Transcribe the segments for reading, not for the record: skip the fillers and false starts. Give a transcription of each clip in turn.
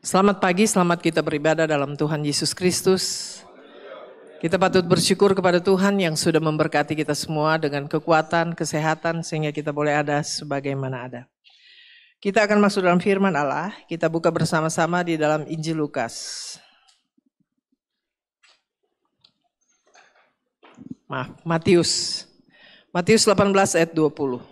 Selamat pagi, selamat kita beribadah dalam Tuhan Yesus Kristus. Kita patut bersyukur kepada Tuhan yang sudah memberkati kita semua dengan kekuatan, kesehatan, sehingga kita boleh ada sebagaimana ada. Kita akan masuk dalam firman Allah, kita buka bersama-sama di dalam Injil Lukas. Matius 18 ayat 20.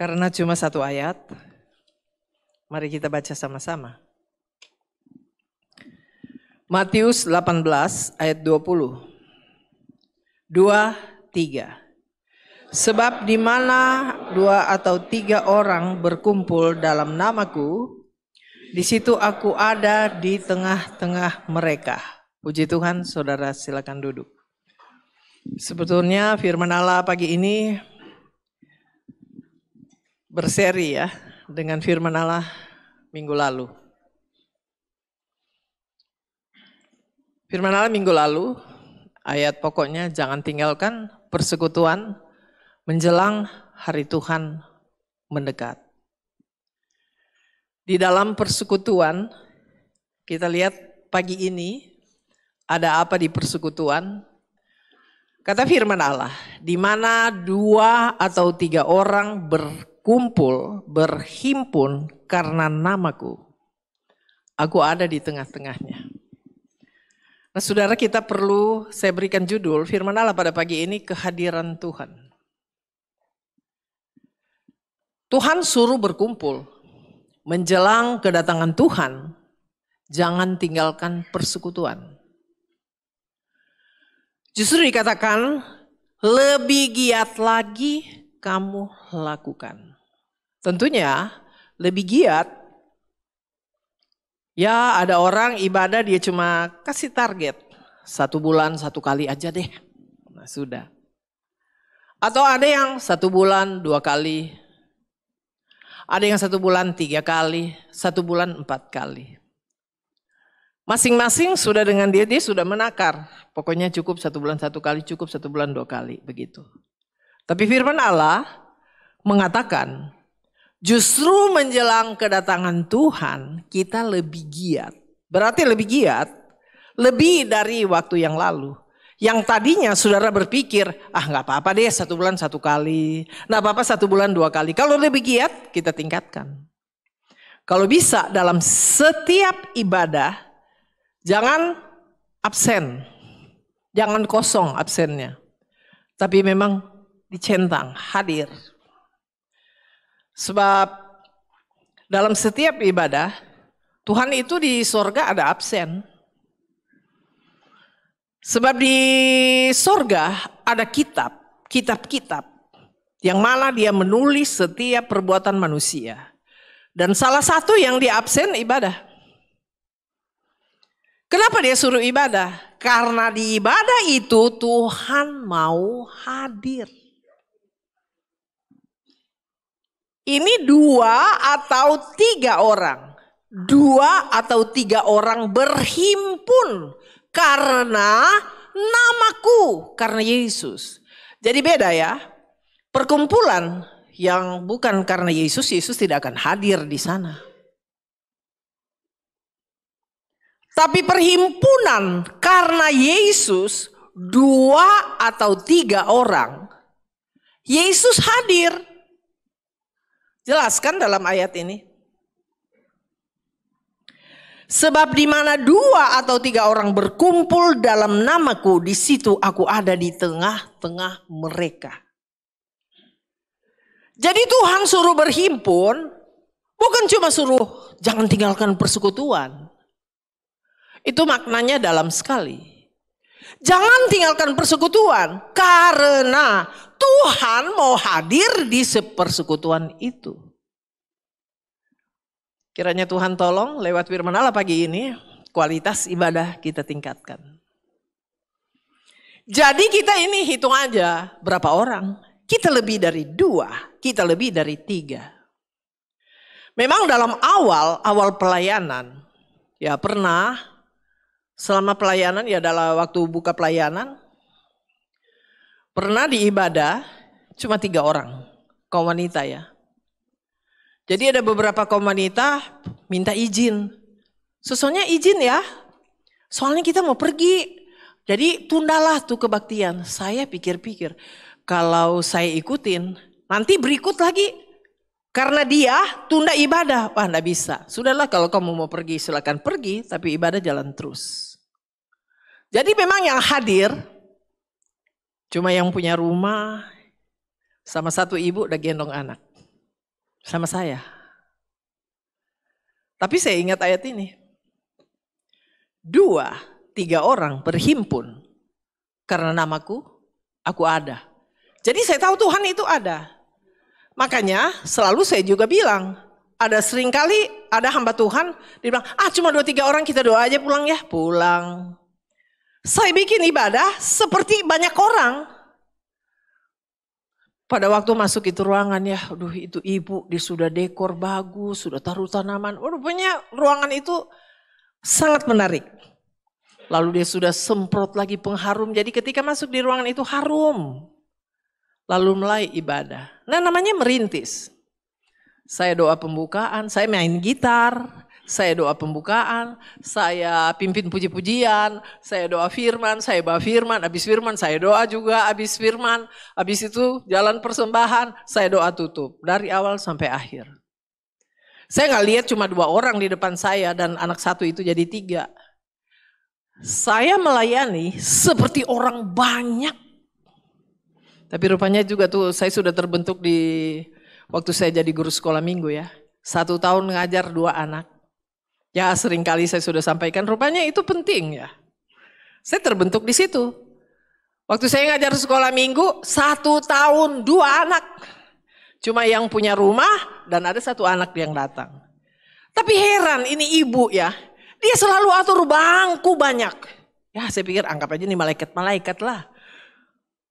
Karena cuma satu ayat, mari kita baca sama-sama. Matius 18 ayat 20. 2, 3. Sebab di mana 2 atau 3 orang berkumpul dalam namaku, di situ aku ada di tengah-tengah mereka. Puji Tuhan, saudara silakan duduk. Sebetulnya firman Allah pagi ini berseri ya dengan firman Allah minggu lalu. Firman Allah minggu lalu, ayat pokoknya jangan tinggalkan persekutuan menjelang hari Tuhan mendekat. Di dalam persekutuan, kita lihat pagi ini ada apa di persekutuan. Kata firman Allah, di mana 2 atau 3 orang berkumpul, berhimpun karena namaku, aku ada di tengah-tengahnya. Nah saudara, kita perlu, saya berikan judul firman Allah pada pagi ini, kehadiran Tuhan. Tuhan suruh berkumpul, menjelang kedatangan Tuhan, jangan tinggalkan persekutuan. Justru dikatakan, lebih giat lagi kamu lakukan. Tentunya lebih giat. Ya ada orang ibadah dia cuma kasih target. 1 bulan 1 kali aja deh. Nah sudah. Atau ada yang 1 bulan 2 kali. Ada yang 1 bulan 3 kali. 1 bulan 4 kali. Masing-masing sudah dengan dia sudah menakar. Pokoknya cukup 1 bulan 1 kali, cukup 1 bulan 2 kali. Begitu. Tapi firman Allah mengatakan, justru menjelang kedatangan Tuhan, kita lebih giat. Berarti lebih giat, lebih dari waktu yang lalu. Yang tadinya saudara berpikir, gak apa-apa deh 1 bulan 1 kali. Gak apa-apa 1 bulan 2 kali. Kalau lebih giat, kita tingkatkan. Kalau bisa dalam setiap ibadah, jangan absen. Jangan kosong absennya. Tapi memang dicentang, hadir. Sebab dalam setiap ibadah, Tuhan itu di sorga ada absen. Sebab di sorga ada kitab-kitab. Yang mana dia menulis setiap perbuatan manusia. Dan salah satu yang di absen ibadah. Kenapa dia suruh ibadah? Karena di ibadah itu Tuhan mau hadir. Ini 2 atau 3 orang. 2 atau 3 orang berhimpun karena namaku, karena Yesus. Jadi beda ya. Perkumpulan yang bukan karena Yesus, Yesus tidak akan hadir di sana. Tapi perhimpunan karena Yesus, 2 atau 3 orang, Yesus hadir. Jelaskan dalam ayat ini. Sebab di mana 2 atau 3 orang berkumpul dalam namaku, di situ aku ada di tengah-tengah mereka. Jadi Tuhan suruh berhimpun, bukan cuma suruh jangan tinggalkan persekutuan. Itu maknanya dalam sekali. Jangan tinggalkan persekutuan karena Tuhan mau hadir di persekutuan itu. Kiranya Tuhan tolong lewat firman Allah pagi ini kualitas ibadah kita tingkatkan. Jadi kita ini hitung aja berapa orang. Kita lebih dari 2, kita lebih dari 3. Memang dalam awal pelayanan, ya pernah selama pelayanan, ya dalam waktu buka pelayanan, pernah di ibadah cuma 3 orang, kaum wanita ya. Jadi ada beberapa kaum wanita minta izin. Sesungguhnya izin ya, soalnya kita mau pergi. Jadi tundalah tuh kebaktian. Saya pikir-pikir, kalau saya ikutin, nanti berikut lagi. Karena dia tunda ibadah. Wah enggak bisa. Sudahlah kalau kamu mau pergi silakan pergi, tapi ibadah jalan terus. Jadi memang yang hadir, cuma yang punya rumah, sama 1 ibu udah gendong anak. Sama saya. Tapi saya ingat ayat ini. 2, 3 orang berhimpun karena namaku, aku ada. Jadi saya tahu Tuhan itu ada. Makanya selalu saya juga bilang, ada seringkali ada hamba Tuhan, dia bilang, cuma 2-3 orang kita doa aja pulang ya. Pulang. Saya bikin ibadah seperti banyak orang. Pada waktu masuk itu ruangan ya, aduh itu ibu, dia sudah dekor bagus, sudah taruh tanaman. Rupanya ruangan itu sangat menarik. Lalu dia sudah semprot lagi pengharum, jadi ketika masuk di ruangan itu harum. Lalu mulai ibadah. Nah namanya merintis. Saya doa pembukaan, saya main gitar, saya doa pembukaan, saya pimpin puji-pujian, saya doa firman, saya bawa firman, habis firman saya doa juga, habis firman, habis itu jalan persembahan, saya doa tutup. Dari awal sampai akhir. Saya nggak lihat cuma 2 orang di depan saya dan anak 1 itu jadi 3. Saya melayani seperti orang banyak. Tapi rupanya juga tuh saya sudah terbentuk di waktu saya jadi guru sekolah minggu ya. 1 tahun ngajar 2 anak. Ya seringkali saya sudah sampaikan rupanya itu penting ya. Saya terbentuk di situ. Waktu saya ngajar sekolah minggu 1 tahun 2 anak. Cuma yang punya rumah dan ada 1 anak yang datang. Tapi heran ini ibu ya. Dia selalu atur bangku banyak. Ya saya pikir anggap aja nih malaikat-malaikat lah.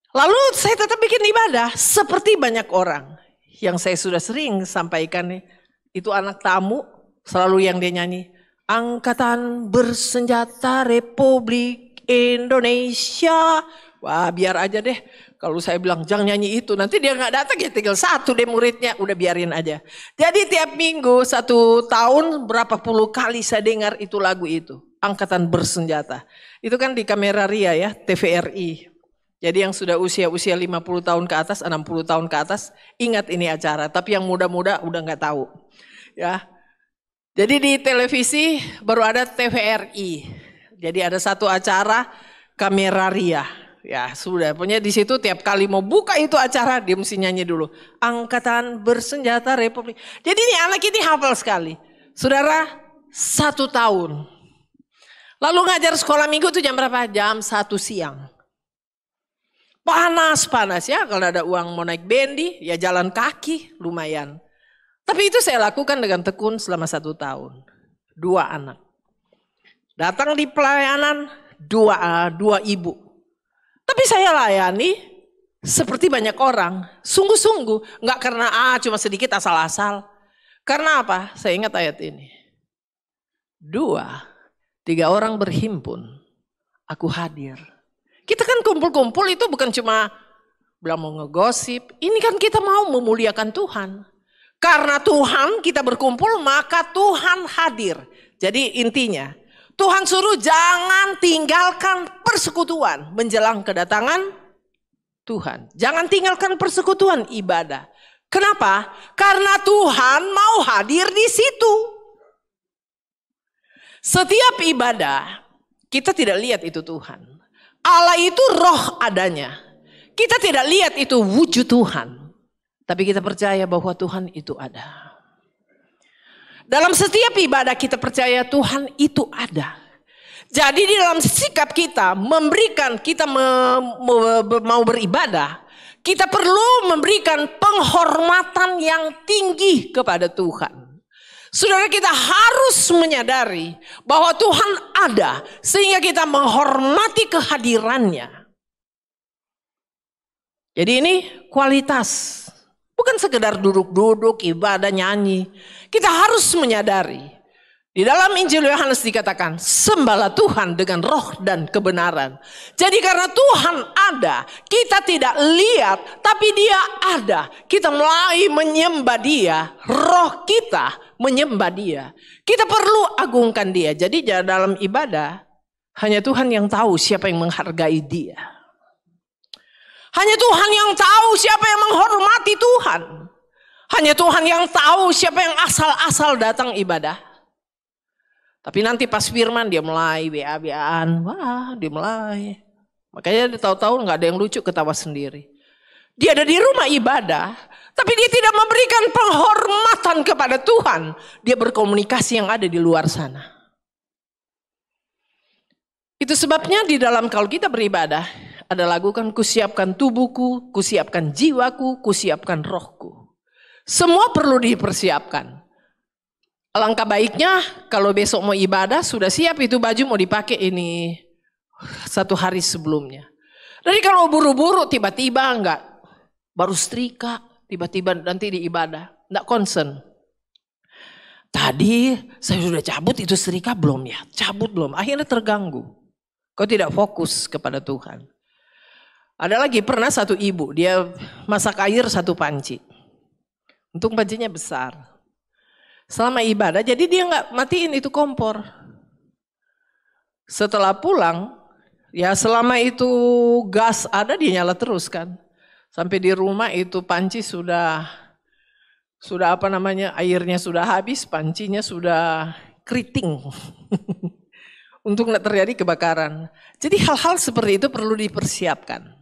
Lalu saya tetap bikin ibadah seperti banyak orang. Yang saya sudah sering sampaikan nih. Itu anak tamu selalu yang dia nyanyi. Angkatan Bersenjata Republik Indonesia. Wah biar aja deh. Kalau saya bilang jangan nyanyi itu. Nanti dia gak datang ya tinggal 1 deh muridnya. Udah biarin aja. Jadi tiap minggu 1 tahun berapa puluh kali saya dengar itu lagu itu. Angkatan Bersenjata. Itu kan di Kamera Ria ya. TVRI. Jadi yang sudah usia 50 tahun ke atas, 60 tahun ke atas. Ingat ini acara. Tapi yang muda-muda udah gak tahu. Ya. Jadi di televisi baru ada TVRI. Jadi ada 1 acara Kamera Ria. Ya sudah, punya di situ tiap kali mau buka itu acara dia mesti nyanyi dulu. Angkatan Bersenjata Republik. Jadi ini anak ini hafal sekali. Saudara 1 tahun. Lalu ngajar sekolah minggu itu jam berapa? Jam 1 siang. Panas ya kalau ada uang mau naik bendi ya jalan kaki lumayan. Tapi itu saya lakukan dengan tekun selama 1 tahun. 2 anak. Datang di pelayanan 2 ibu. Tapi saya layani seperti banyak orang. Sungguh-sungguh. Enggak karena cuma sedikit asal-asal. Karena apa? Saya ingat ayat ini. 2, 3 orang berhimpun. Aku hadir. Kita kan kumpul-kumpul itu bukan cuma bilang mau ngegosip. Ini kan kita mau memuliakan Tuhan. Karena Tuhan kita berkumpul maka Tuhan hadir. Jadi intinya Tuhan suruh jangan tinggalkan persekutuan menjelang kedatangan Tuhan. Jangan tinggalkan persekutuan ibadah. Kenapa? Karena Tuhan mau hadir di situ. Setiap ibadah kita tidak lihat itu Tuhan. Allah itu roh adanya. Kita tidak lihat itu wujud Tuhan. Tapi kita percaya bahwa Tuhan itu ada. Dalam setiap ibadah kita percaya Tuhan itu ada. Jadi di dalam sikap kita memberikan kita mau beribadah. Kita perlu memberikan penghormatan yang tinggi kepada Tuhan. Saudara kita harus menyadari bahwa Tuhan ada. Sehingga kita menghormati kehadirannya. Jadi ini kualitas Bukan sekedar duduk-duduk, ibadah, nyanyi. Kita harus menyadari. Di dalam Injil Yohanes dikatakan, sembahlah Tuhan dengan roh dan kebenaran. Jadi karena Tuhan ada, kita tidak lihat, tapi Dia ada. Kita mulai menyembah Dia, roh kita menyembah Dia. Kita perlu agungkan Dia. Jadi dalam ibadah, hanya Tuhan yang tahu siapa yang menghargai Dia. Hanya Tuhan yang tahu siapa yang menghormati Tuhan. Hanya Tuhan yang tahu siapa yang asal-asal datang ibadah. Tapi nanti pas firman dia mulai WA-WA-an. Wah, dia mulai. Makanya dia tahu-tahu gak ada yang lucu, ketawa sendiri. Dia ada di rumah ibadah, tapi dia tidak memberikan penghormatan kepada Tuhan. Dia berkomunikasi yang ada di luar sana. Itu sebabnya di dalam kalau kita beribadah, ada lagu kan, kusiapkan tubuhku, kusiapkan jiwaku, kusiapkan rohku. Semua perlu dipersiapkan. Alangkah baiknya kalau besok mau ibadah, sudah siap itu baju mau dipakai ini 1 hari sebelumnya. Jadi kalau buru-buru tiba-tiba enggak, baru setrika, tiba-tiba nanti di ibadah, enggak concern. Tadi saya sudah cabut itu setrika belum ya? Cabut belum, akhirnya terganggu. Kau tidak fokus kepada Tuhan. Ada lagi pernah satu ibu, dia masak air 1 panci. Untung pancinya besar. Selama ibadah, jadi dia nggak matiin itu kompor. Setelah pulang, ya selama itu gas ada dia nyala terus kan. Sampai di rumah itu panci sudah apa namanya, airnya sudah habis, pancinya sudah keriting. Untuk nggak terjadi kebakaran. Jadi hal-hal seperti itu perlu dipersiapkan.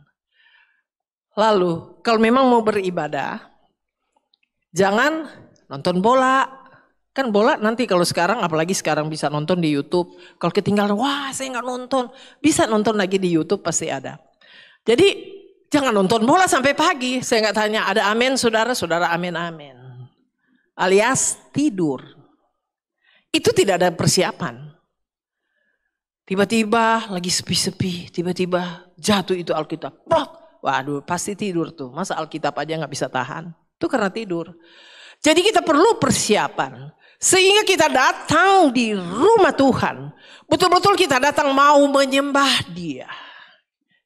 Lalu kalau memang mau beribadah, jangan nonton bola. Kan bola nanti kalau sekarang, apalagi sekarang bisa nonton di YouTube. Kalau ketinggalan, wah saya nggak nonton. Bisa nonton lagi di YouTube pasti ada. Jadi jangan nonton bola sampai pagi. Saya nggak tanya, ada amin saudara, saudara amin amin. Alias tidur. Itu tidak ada persiapan. Tiba-tiba lagi sepi-sepi, tiba-tiba jatuh itu Alkitab. Waduh pasti tidur tuh. Masa Alkitab aja nggak bisa tahan? Itu karena tidur. Jadi kita perlu persiapan. Sehingga kita datang di rumah Tuhan. Betul-betul kita datang mau menyembah Dia.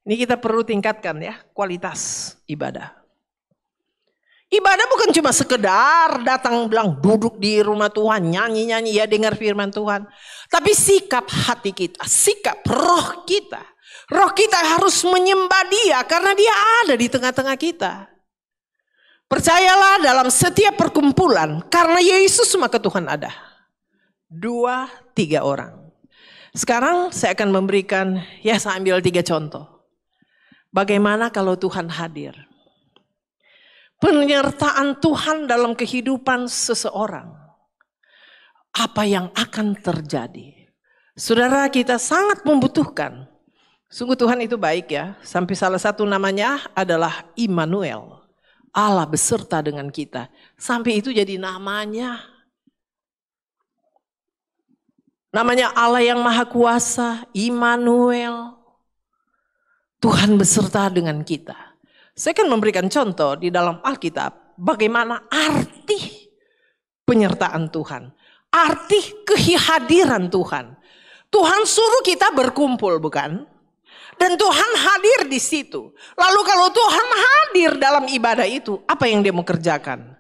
Ini kita perlu tingkatkan ya kualitas ibadah. Ibadah bukan cuma sekedar datang bilang duduk di rumah Tuhan. Nyanyi-nyanyi ya dengar firman Tuhan. Tapi sikap hati kita, sikap roh kita. Roh kita harus menyembah Dia karena Dia ada di tengah-tengah kita. Percayalah dalam setiap perkumpulan, karena Yesus maka Tuhan ada. 2-3 orang. Sekarang saya akan memberikan, ya saya ambil 3 contoh. Bagaimana kalau Tuhan hadir? Penyertaan Tuhan dalam kehidupan seseorang. Apa yang akan terjadi? Saudara kita sangat membutuhkan. Sungguh Tuhan itu baik ya. Sampai salah satu namanya adalah Immanuel. Allah beserta dengan kita. Sampai itu jadi namanya. Namanya Allah yang Maha Kuasa, Immanuel. Tuhan beserta dengan kita. Saya akan memberikan contoh di dalam Alkitab. Bagaimana arti penyertaan Tuhan. Arti kehadiran Tuhan. Tuhan suruh kita berkumpul bukan? Dan Tuhan hadir di situ. Lalu kalau Tuhan hadir dalam ibadah itu, apa yang Dia mau kerjakan?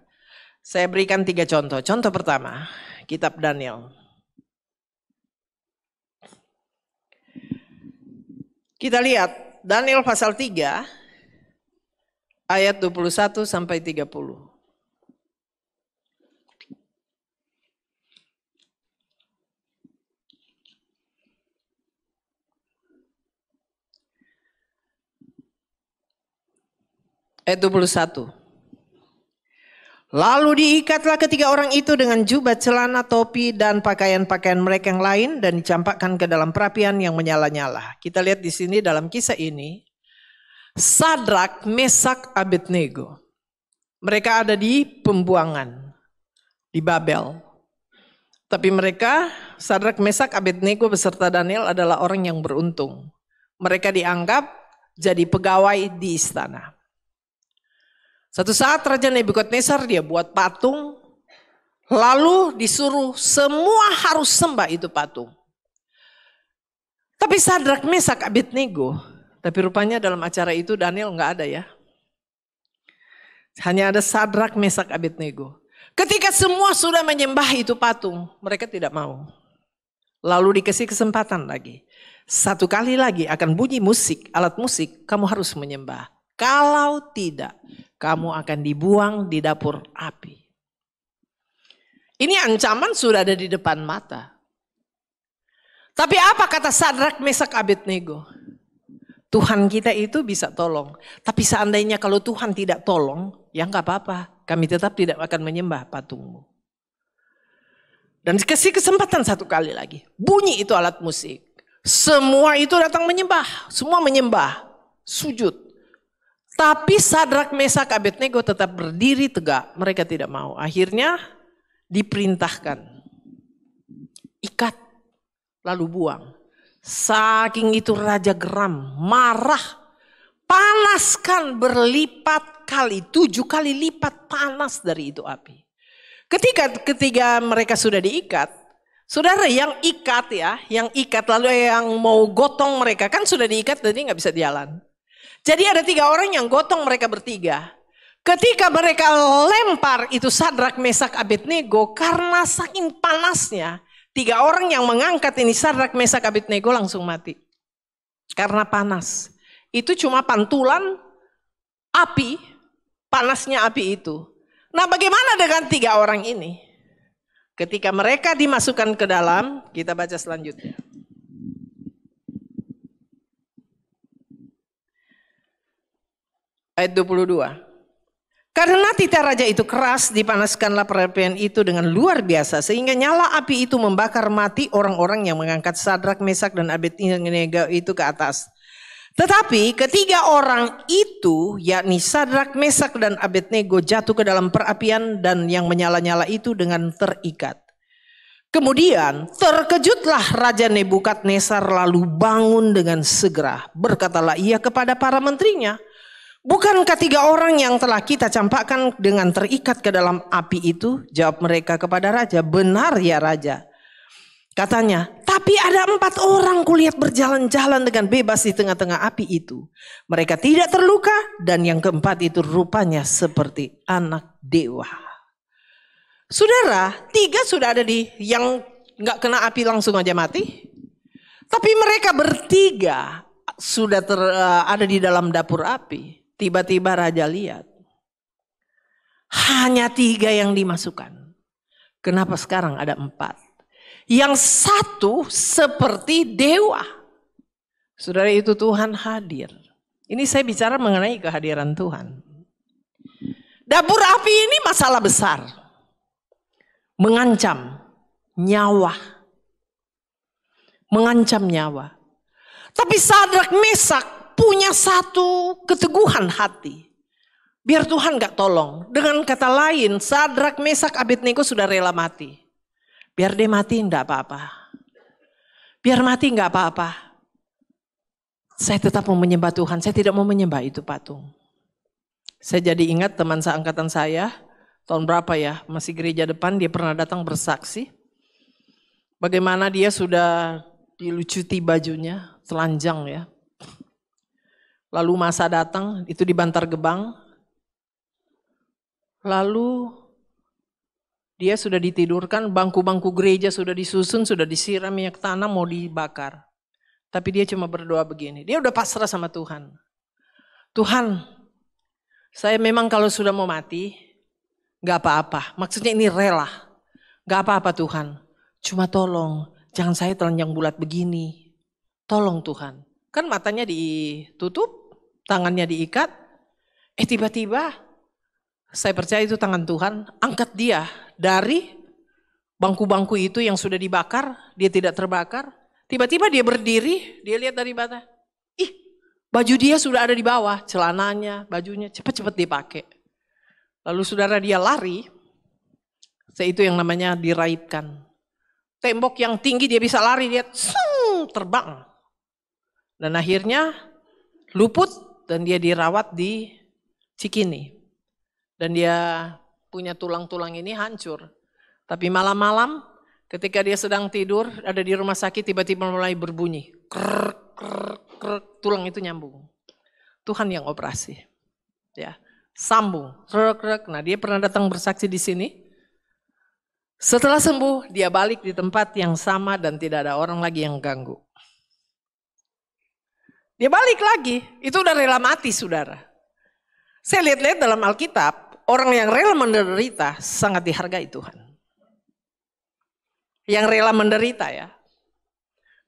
Saya berikan 3 contoh. Contoh pertama, kitab Daniel. Kita lihat Daniel pasal 3 ayat 21 sampai 30. Ayat 21. Lalu diikatlah ketiga orang itu dengan jubah, celana, topi, dan pakaian-pakaian mereka yang lain dan dicampakkan ke dalam perapian yang menyala-nyala. Kita lihat di sini dalam kisah ini, Sadrak, Mesak, Abednego. Mereka ada di pembuangan di Babel. Tapi mereka, Sadrak, Mesak, Abednego beserta Daniel adalah orang yang beruntung. Mereka dianggap jadi pegawai di istana. Satu saat Raja Nebukadnezar dia buat patung, lalu disuruh semua harus sembah itu patung. Tapi Sadrak, Mesak, Abednego, tapi rupanya dalam acara itu Daniel nggak ada ya. Hanya ada Sadrak, Mesak, Abednego. Ketika semua sudah menyembah itu patung, mereka tidak mau. Lalu dikasih kesempatan lagi. Satu kali lagi akan bunyi musik, alat musik, kamu harus menyembah. Kalau tidak, kamu akan dibuang di dapur api. Ini ancaman sudah ada di depan mata. Tapi apa kata Sadrak, Mesak, Abednego? Tuhan kita itu bisa tolong. Tapi seandainya kalau Tuhan tidak tolong, ya enggak apa-apa. Kami tetap tidak akan menyembah patungmu. Dan dikasih kesempatan satu kali lagi. Bunyi itu alat musik. Semua itu datang menyembah. Semua menyembah. Sujud. Tapi Sadrak, Mesak, Abednego tetap berdiri tegak. Mereka tidak mau. Akhirnya diperintahkan. Ikat. Lalu buang. Saking itu Raja geram, marah, panaskan berlipat kali, 7 kali lipat panas dari itu api. Ketika mereka sudah diikat, saudara yang ikat ya, yang ikat lalu yang mau gotong mereka kan sudah diikat jadi nggak bisa jalan. Jadi ada 3 orang yang gotong mereka bertiga. Ketika mereka lempar itu Sadrak, Mesak, Abednego karena saking panasnya. 3 orang yang mengangkat ini Sadrak, Mesak, Abednego langsung mati. Karena panas. Itu cuma pantulan api, panasnya api itu. Nah bagaimana dengan 3 orang ini? Ketika mereka dimasukkan ke dalam, kita baca selanjutnya. Ayat 22. Karena titah raja itu keras, dipanaskanlah perapian itu dengan luar biasa. Sehingga nyala api itu membakar mati orang-orang yang mengangkat Sadrak, Mesak, dan Abednego itu ke atas. Tetapi ketiga orang itu, yakni Sadrak, Mesak, dan Abednego jatuh ke dalam perapian dan yang menyala-nyala itu dengan terikat. Kemudian terkejutlah Raja Nebukadnezar lalu bangun dengan segera. Berkatalah ia kepada para menterinya, bukankah 3 orang yang telah kita campakkan dengan terikat ke dalam api itu? Jawab mereka kepada raja, benar ya raja. Katanya, tapi ada 4 orang kulihat berjalan-jalan dengan bebas di tengah-tengah api itu. Mereka tidak terluka dan yang keempat itu rupanya seperti anak dewa. Saudara, 3 sudah ada di yang gak kena api langsung aja mati. Tapi mereka bertiga sudah ada di dalam dapur api. Tiba-tiba raja lihat. Hanya 3 yang dimasukkan. Kenapa sekarang ada 4? Yang satu seperti dewa. Saudara, itu Tuhan hadir. Ini saya bicara mengenai kehadiran Tuhan. Dapur api ini masalah besar. Mengancam nyawa. Mengancam nyawa. Tapi Sadrak, Mesak punya satu keteguhan hati. Biar Tuhan gak tolong. Dengan kata lain, Sadrak, Mesak, Abednego sudah rela mati. Biar dia mati gak apa-apa. Biar mati gak apa-apa. Saya tetap mau menyembah Tuhan. Saya tidak mau menyembah itu patung. Saya jadi ingat teman seangkatan saya. Tahun berapa ya? Masih gereja depan. Dia pernah datang bersaksi. Bagaimana dia sudah dilucuti bajunya. Telanjang ya. Lalu masa datang, itu di Bantar Gebang. Lalu dia sudah ditidurkan, bangku-bangku gereja sudah disusun, sudah disiram minyak tanah, mau dibakar. Tapi dia cuma berdoa begini, dia udah pasrah sama Tuhan. Tuhan, saya memang kalau sudah mau mati, gak apa-apa. Maksudnya ini rela. Gak apa-apa Tuhan, cuma tolong, jangan saya telanjang bulat begini. Tolong Tuhan. Kan matanya ditutup. Tangannya diikat, tiba-tiba saya percaya itu tangan Tuhan, angkat dia dari bangku-bangku itu yang sudah dibakar, dia tidak terbakar. Tiba-tiba dia berdiri, dia lihat dari bawah, baju dia sudah ada di bawah, celananya, bajunya, cepat-cepat dipakai. Lalu saudara dia lari, itu yang namanya diraitkan. Tembok yang tinggi dia bisa lari, dia terbang. Dan akhirnya luput. Dan dia dirawat di Cikini. Dan dia punya tulang-tulang ini hancur. Tapi malam-malam ketika dia sedang tidur, ada di rumah sakit, tiba-tiba mulai berbunyi. Krek, krek, krek, tulang itu nyambung. Tuhan yang operasi. Ya, sambung. Krek, krek. Nah, dia pernah datang bersaksi di sini. Setelah sembuh, dia balik di tempat yang sama dan tidak ada orang lagi yang ganggu. Dia balik lagi, itu udah rela mati, saudara. Saya lihat-lihat dalam Alkitab, orang yang rela menderita sangat dihargai Tuhan. Yang rela menderita ya.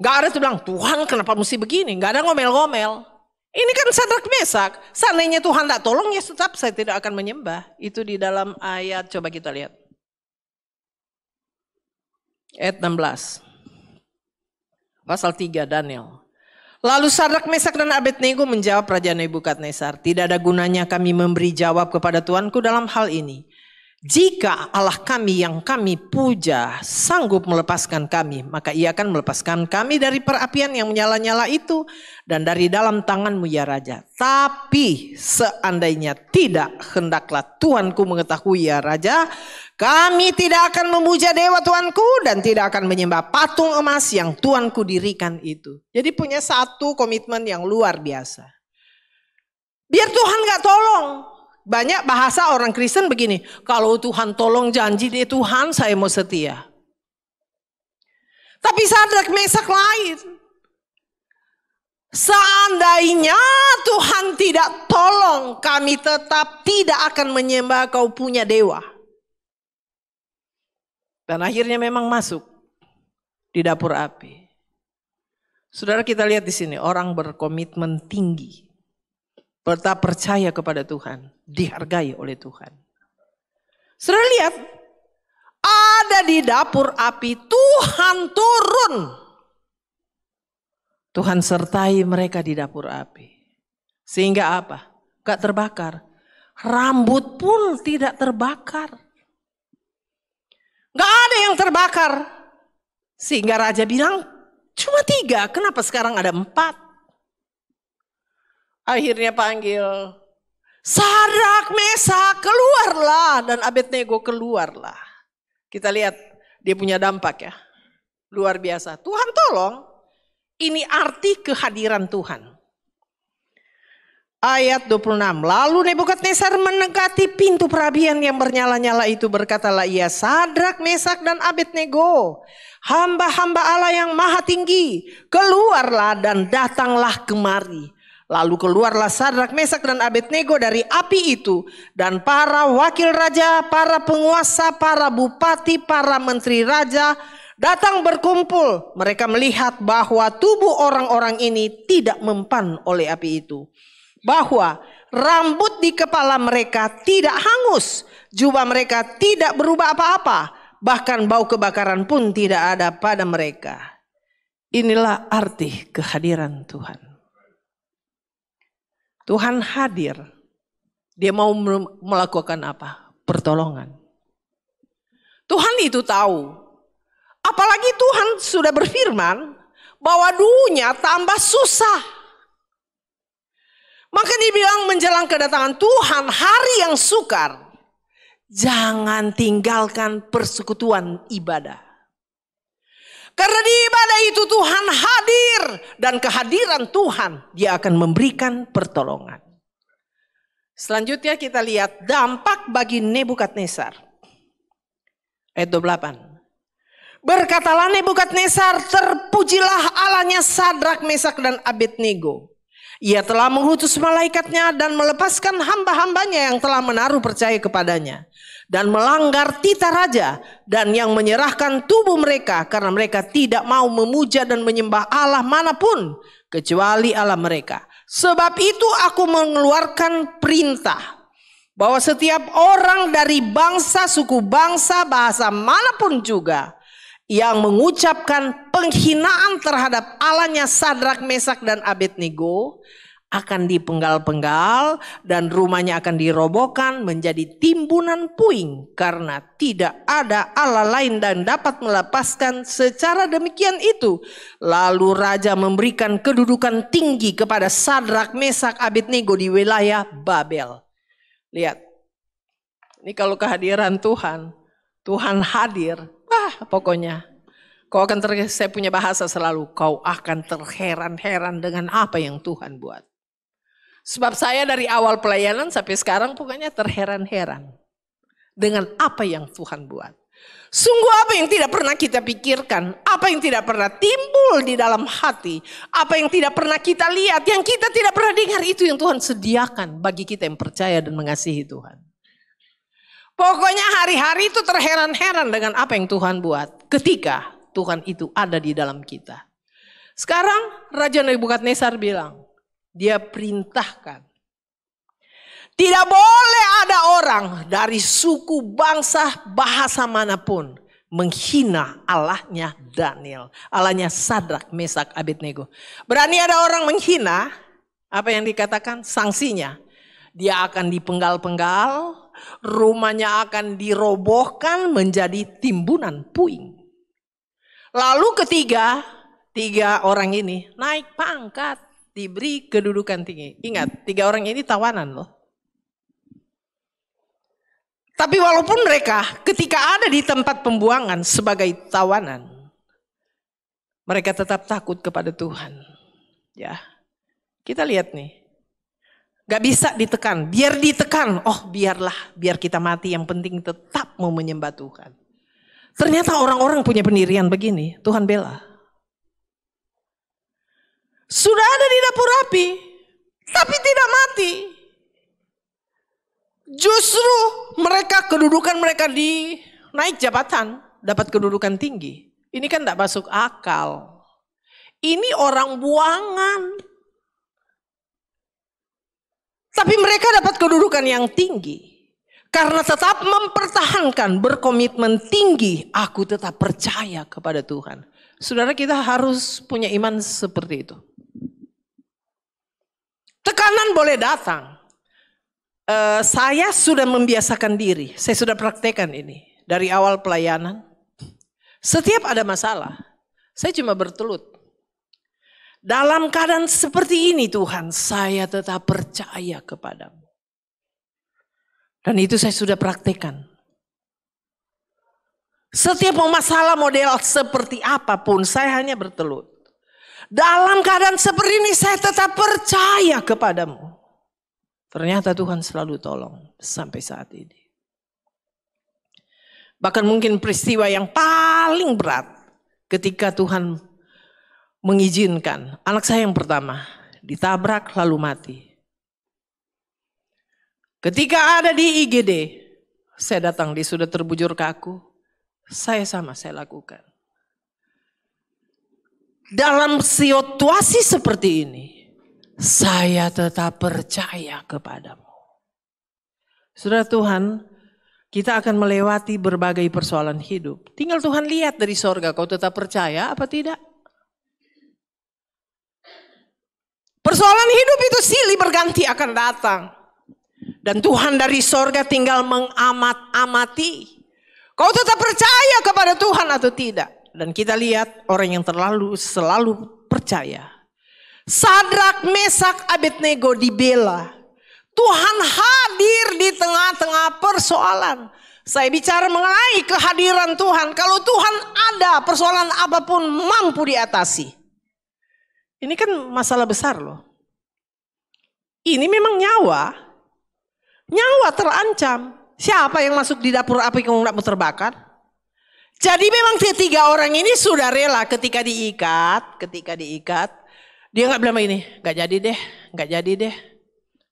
Gak ada tuh bilang, Tuhan kenapa mesti begini? Gak ada ngomel-ngomel. Ini kan Sadrak Mesak. Seandainya Tuhan tak tolong ya tetap saya tidak akan menyembah. Itu di dalam ayat, coba kita lihat. Ayat 16. Pasal 3 Daniel. Lalu Sadrak, Mesak dan Abednego menjawab Raja Nebukadnezar, tidak ada gunanya kami memberi jawab kepada Tuanku dalam hal ini. Jika Allah kami yang kami puja sanggup melepaskan kami, maka ia akan melepaskan kami dari perapian yang menyala-nyala itu dan dari dalam tanganmu ya Raja. Tapi seandainya tidak, hendaklah Tuanku mengetahui ya Raja, kami tidak akan memuja dewa Tuanku dan tidak akan menyembah patung emas yang Tuanku dirikan itu. Jadi punya satu komitmen yang luar biasa. Biar Tuhan gak tolong. Banyak bahasa orang Kristen begini, kalau Tuhan tolong janji deh Tuhan saya mau setia. Tapi Sadrak Mesak lain. Seandainya Tuhan tidak tolong, kami tetap tidak akan menyembah kau punya dewa. Dan akhirnya memang masuk di dapur api. Saudara, kita lihat di sini orang berkomitmen tinggi. Tetap percaya kepada Tuhan, dihargai oleh Tuhan. Saudara lihat, ada di dapur api Tuhan turun. Tuhan sertai mereka di dapur api. Sehingga apa? Gak terbakar. Rambut pun tidak terbakar. Gak ada yang terbakar. Sehingga raja bilang, cuma 3, kenapa sekarang ada 4? Akhirnya panggil, Sadrak, Mesak keluarlah dan Abednego keluarlah. Kita lihat dia punya dampak ya. Luar biasa. Tuhan tolong. Ini arti kehadiran Tuhan. Ayat 26. Lalu Nebukadnezar mendekati pintu perapian yang bernyala-nyala itu, berkatalah ia, Sadrak, Mesak dan Abednego, hamba-hamba Allah yang maha tinggi, keluarlah dan datanglah kemari. Lalu keluarlah Sadrak, Mesak dan Abednego dari api itu, dan para wakil raja, para penguasa, para bupati, para menteri raja datang berkumpul. Mereka melihat bahwa tubuh orang-orang ini tidak mempan oleh api itu, bahwa rambut di kepala mereka tidak hangus, jubah mereka tidak berubah apa-apa, bahkan bau kebakaran pun tidak ada pada mereka. Inilah arti kehadiran Tuhan. Tuhan hadir. Dia mau melakukan apa? Pertolongan. Tuhan itu tahu. Apalagi Tuhan sudah berfirman bahwa dunia tambah susah. Maka dibilang menjelang kedatangan Tuhan hari yang sukar, jangan tinggalkan persekutuan ibadah. Karena di ibadah itu Tuhan hadir, dan kehadiran Tuhan dia akan memberikan pertolongan. Selanjutnya kita lihat dampak bagi Nebukadnezar. Ayat 28. Berkatalah Nebukadnezar, terpujilah Allahnya Sadrak, Mesak dan Abednego. Ia telah mengutus malaikatnya dan melepaskan hamba-hambanya yang telah menaruh percaya kepadanya, dan melanggar titah raja, dan yang menyerahkan tubuh mereka karena mereka tidak mau memuja dan menyembah Allah manapun kecuali Allah mereka. Sebab itu aku mengeluarkan perintah bahwa setiap orang dari bangsa, suku bangsa, bahasa manapun juga yang mengucapkan penghinaan terhadap Allahnya Sadrak, Mesak dan Abednego akan dipenggal-penggal dan rumahnya akan dirobohkan menjadi timbunan puing, karena tidak ada Allah lain dan dapat melepaskan secara demikian itu. Lalu raja memberikan kedudukan tinggi kepada Sadrak, Mesak, Abednego di wilayah Babel. Lihat, Ini kalau kehadiran Tuhan, Tuhan hadir, pokoknya. Saya punya bahasa selalu, kau akan terheran-heran dengan apa yang Tuhan buat. Sebab saya dari awal pelayanan sampai sekarang pokoknya terheran-heran dengan apa yang Tuhan buat. Sungguh apa yang tidak pernah kita pikirkan, apa yang tidak pernah timbul di dalam hati, apa yang tidak pernah kita lihat, yang kita tidak pernah dengar, itu yang Tuhan sediakan bagi kita yang percaya dan mengasihi Tuhan. Pokoknya hari-hari itu terheran-heran dengan apa yang Tuhan buat ketika Tuhan itu ada di dalam kita. Sekarang Raja Nebukadnezar bilang, dia perintahkan, tidak boleh ada orang dari suku, bangsa, bahasa manapun menghina Allahnya Daniel, Allahnya Sadrak, Mesak, Abednego. Berani ada orang menghina, apa yang dikatakan? Sanksinya, dia akan dipenggal-penggal, rumahnya akan dirobohkan menjadi timbunan puing. Lalu tiga orang ini naik pangkat, diberi kedudukan tinggi. Ingat, 3 orang ini tawanan loh. Tapi walaupun mereka ketika ada di tempat pembuangan sebagai tawanan, mereka tetap takut kepada Tuhan. Ya, kita lihat nih, gak bisa ditekan. Biar ditekan, biarlah, biar kita mati. Yang penting tetap mau menyembah Tuhan. Ternyata orang-orang punya pendirian begini, Tuhan bela. Sudah ada di dapur api, tapi tidak mati. Justru mereka, kedudukan mereka di naik jabatan, dapat kedudukan tinggi. Ini kan tidak masuk akal. Ini orang buangan. Tapi mereka dapat kedudukan yang tinggi. Karena tetap mempertahankan, berkomitmen tinggi, aku tetap percaya kepada Tuhan. Saudara, kita harus punya iman seperti itu. Tekanan boleh datang. Saya sudah membiasakan diri, saya sudah praktekkan ini. Dari awal pelayanan, setiap ada masalah, saya cuma bertelut. Dalam keadaan seperti ini Tuhan, saya tetap percaya kepadamu. Dan itu saya sudah praktekkan. Setiap masalah model seperti apapun, saya hanya bertelut. Dalam keadaan seperti ini saya tetap percaya kepadamu. Ternyata Tuhan selalu tolong sampai saat ini. Bahkan mungkin peristiwa yang paling berat ketika Tuhan mengizinkan anak saya yang pertama ditabrak lalu mati. Ketika ada di IGD, saya datang, dia sudah terbujur kaku. Saya lakukan. Dalam situasi seperti ini, saya tetap percaya kepadamu. Saudara Tuhan, kita akan melewati berbagai persoalan hidup. Tinggal Tuhan lihat dari sorga, kau tetap percaya apa tidak? Persoalan hidup itu silih berganti akan datang. Dan Tuhan dari sorga tinggal mengamat-amati. Kau tetap percaya kepada Tuhan atau tidak? Dan kita lihat orang yang selalu percaya. Sadrak, Mesak, Abednego dibela. Tuhan hadir di tengah-tengah persoalan. Saya bicara mengenai kehadiran Tuhan. Kalau Tuhan ada, persoalan apapun mampu diatasi. Ini kan masalah besar loh. Ini memang nyawa. Nyawa terancam. Siapa yang masuk di dapur api kamu tidak mau terbakar? Jadi memang 3 orang ini sudah rela ketika diikat. Dia nggak bilang ini, nggak jadi deh.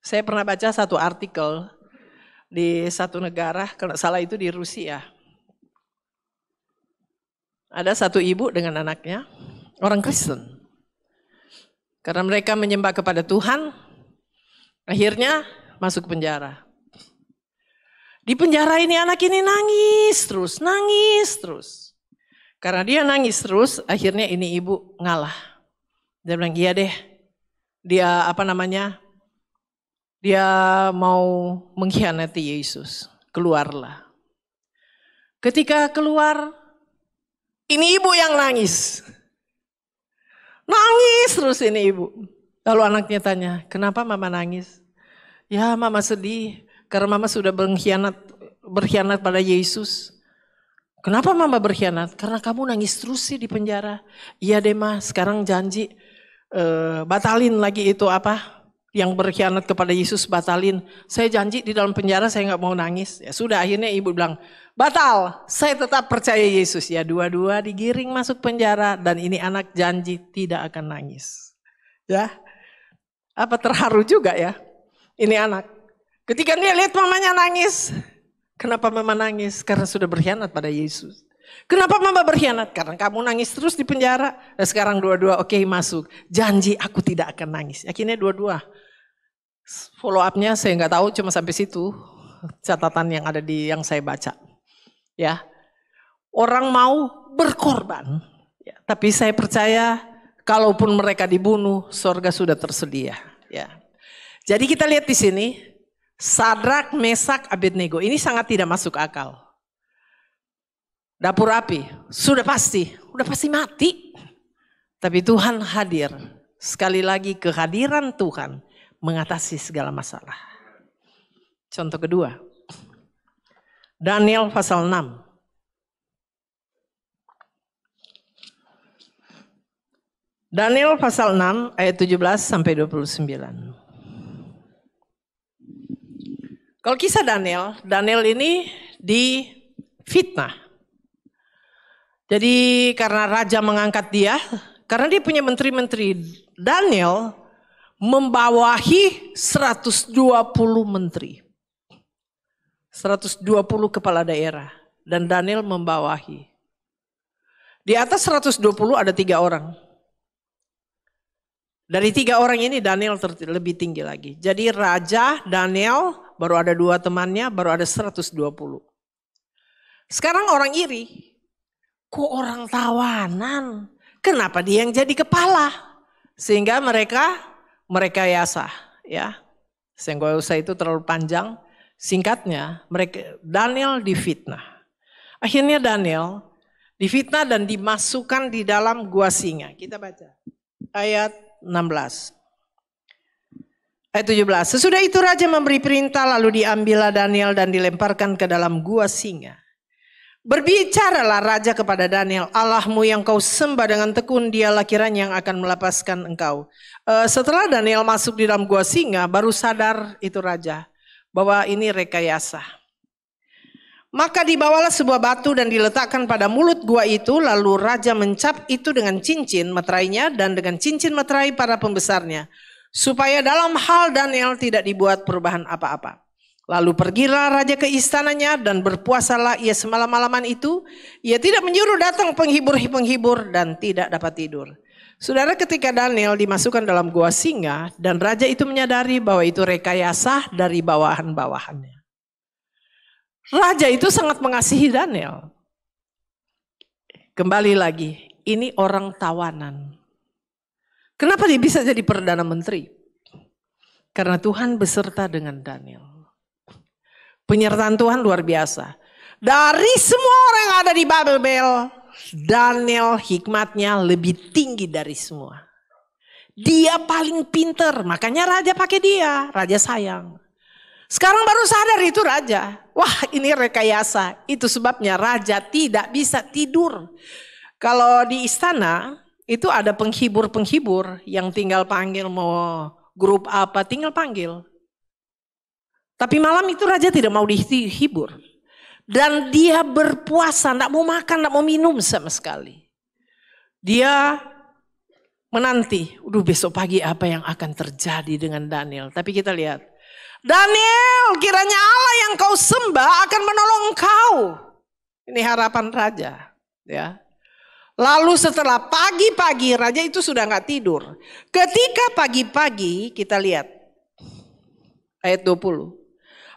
Saya pernah baca satu artikel di satu negara, kalau salah itu di Rusia. Ada satu ibu dengan anaknya, orang Kristen. Karena mereka menyembah kepada Tuhan, akhirnya masuk penjara. Di penjara ini anak ini nangis terus. Karena dia nangis terus, akhirnya ini ibu ngalah. Dia bilang, iya deh, dia mau mengkhianati Yesus, keluarlah. Ketika keluar, ini ibu yang nangis. Nangis terus ini ibu. Lalu anaknya tanya, kenapa mama nangis? Ya mama sedih, karena mama sudah mengkhianat berkhianat pada Yesus. Kenapa mama berkhianat? Karena kamu nangis terus sih di penjara. Iya deh ma, sekarang janji batalin lagi itu apa? Yang berkhianat kepada Yesus batalin. Saya janji di dalam penjara saya gak mau nangis. Ya sudah, akhirnya ibu bilang, batal, saya tetap percaya Yesus. Ya dua-dua digiring masuk penjara dan ini anak janji tidak akan nangis. Ya, apa terharu juga ya ini anak. Ketika dia lihat mamanya nangis. Kenapa mama nangis? Karena sudah berkhianat pada Yesus. Kenapa mama berkhianat? Karena kamu nangis terus di penjara. Dan sekarang dua-dua oke, masuk. Janji aku tidak akan nangis. Akhirnya dua-dua. Follow up-nya saya nggak tahu, cuma sampai situ catatan yang ada di yang saya baca. Ya, orang mau berkorban. Ya, tapi saya percaya kalaupun mereka dibunuh, sorga sudah tersedia. Ya. Jadi kita lihat di sini. Sadrak, Mesak, Abednego. Ini sangat tidak masuk akal. Dapur api, sudah pasti mati. Tapi Tuhan hadir. Sekali lagi kehadiran Tuhan mengatasi segala masalah. Contoh kedua. Daniel pasal 6. Daniel pasal 6 ayat 17 sampai 29. Kalau kisah Daniel ini difitnah. Jadi karena raja mengangkat dia, karena dia punya menteri-menteri. Daniel membawahi 120 menteri. 120 kepala daerah. Dan Daniel membawahi. Di atas 120 ada 3 orang. Dari 3 orang ini Daniel lebih tinggi lagi. Jadi raja, Daniel, baru ada 2 temannya, baru ada 120. Sekarang orang iri. Kok orang tawanan? Kenapa dia yang jadi kepala? Sehingga mereka yasa. Ya. Saya nggak usah itu terlalu panjang. Singkatnya, Daniel difitnah. Akhirnya Daniel difitnah dan dimasukkan di dalam gua singa. Kita baca ayat 16. Ayat 17. Sesudah itu raja memberi perintah lalu diambillah Daniel dan dilemparkan ke dalam gua singa. Berbicaralah raja kepada Daniel, Allahmu yang kau sembah dengan tekun dialah kiranya yang akan melepaskan engkau. Setelah Daniel masuk di dalam gua singa baru sadar itu raja bahwa ini rekayasa. Maka dibawalah sebuah batu dan diletakkan pada mulut gua itu. Lalu raja mencap itu dengan cincin meterainya dan dengan cincin meterai para pembesarnya. Supaya dalam hal Daniel tidak dibuat perubahan apa-apa. Lalu pergilah raja ke istananya dan berpuasalah ia semalam-malaman itu. Ia tidak menyuruh datang penghibur-penghibur dan tidak dapat tidur. Saudara, ketika Daniel dimasukkan dalam gua singa dan raja itu menyadari bahwa itu rekayasa dari bawahan-bawahannya. Raja itu sangat mengasihi Daniel. Kembali lagi, ini orang tawanan. Kenapa dia bisa jadi Perdana Menteri? Karena Tuhan beserta dengan Daniel. Penyertaan Tuhan luar biasa. Dari semua orang yang ada di Babel, Daniel hikmatnya lebih tinggi dari semua. Dia paling pinter, makanya raja pakai dia, raja sayang. Sekarang baru sadar itu raja. Wah, ini rekayasa. Itu sebabnya raja tidak bisa tidur. Kalau di istana itu ada penghibur-penghibur yang tinggal panggil mau grup apa tinggal panggil. Tapi malam itu raja tidak mau dihibur. Dan dia berpuasa, tidak mau makan, tidak mau minum sama sekali. Dia menanti, besok pagi apa yang akan terjadi dengan Daniel. Tapi kita lihat, Daniel, kiranya Allah yang kau sembah akan menolong kau. Ini harapan raja. Ya. Lalu setelah pagi-pagi raja itu sudah gak tidur. Ketika pagi-pagi kita lihat ayat 20.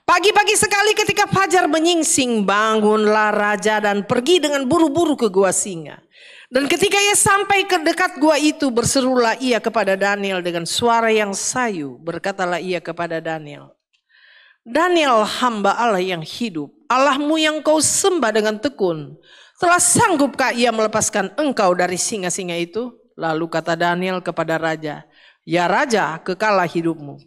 Pagi-pagi sekali ketika fajar menyingsing bangunlah raja dan pergi dengan buru-buru ke gua singa. Dan ketika ia sampai ke dekat gua itu berserulah ia kepada Daniel dengan suara yang sayu. Berkatalah ia kepada Daniel, Daniel hamba Allah yang hidup, Allahmu yang kau sembah dengan tekun, telah sanggupkah ia melepaskan engkau dari singa-singa itu? Lalu kata Daniel kepada raja, ya raja, kekalah hidupmu.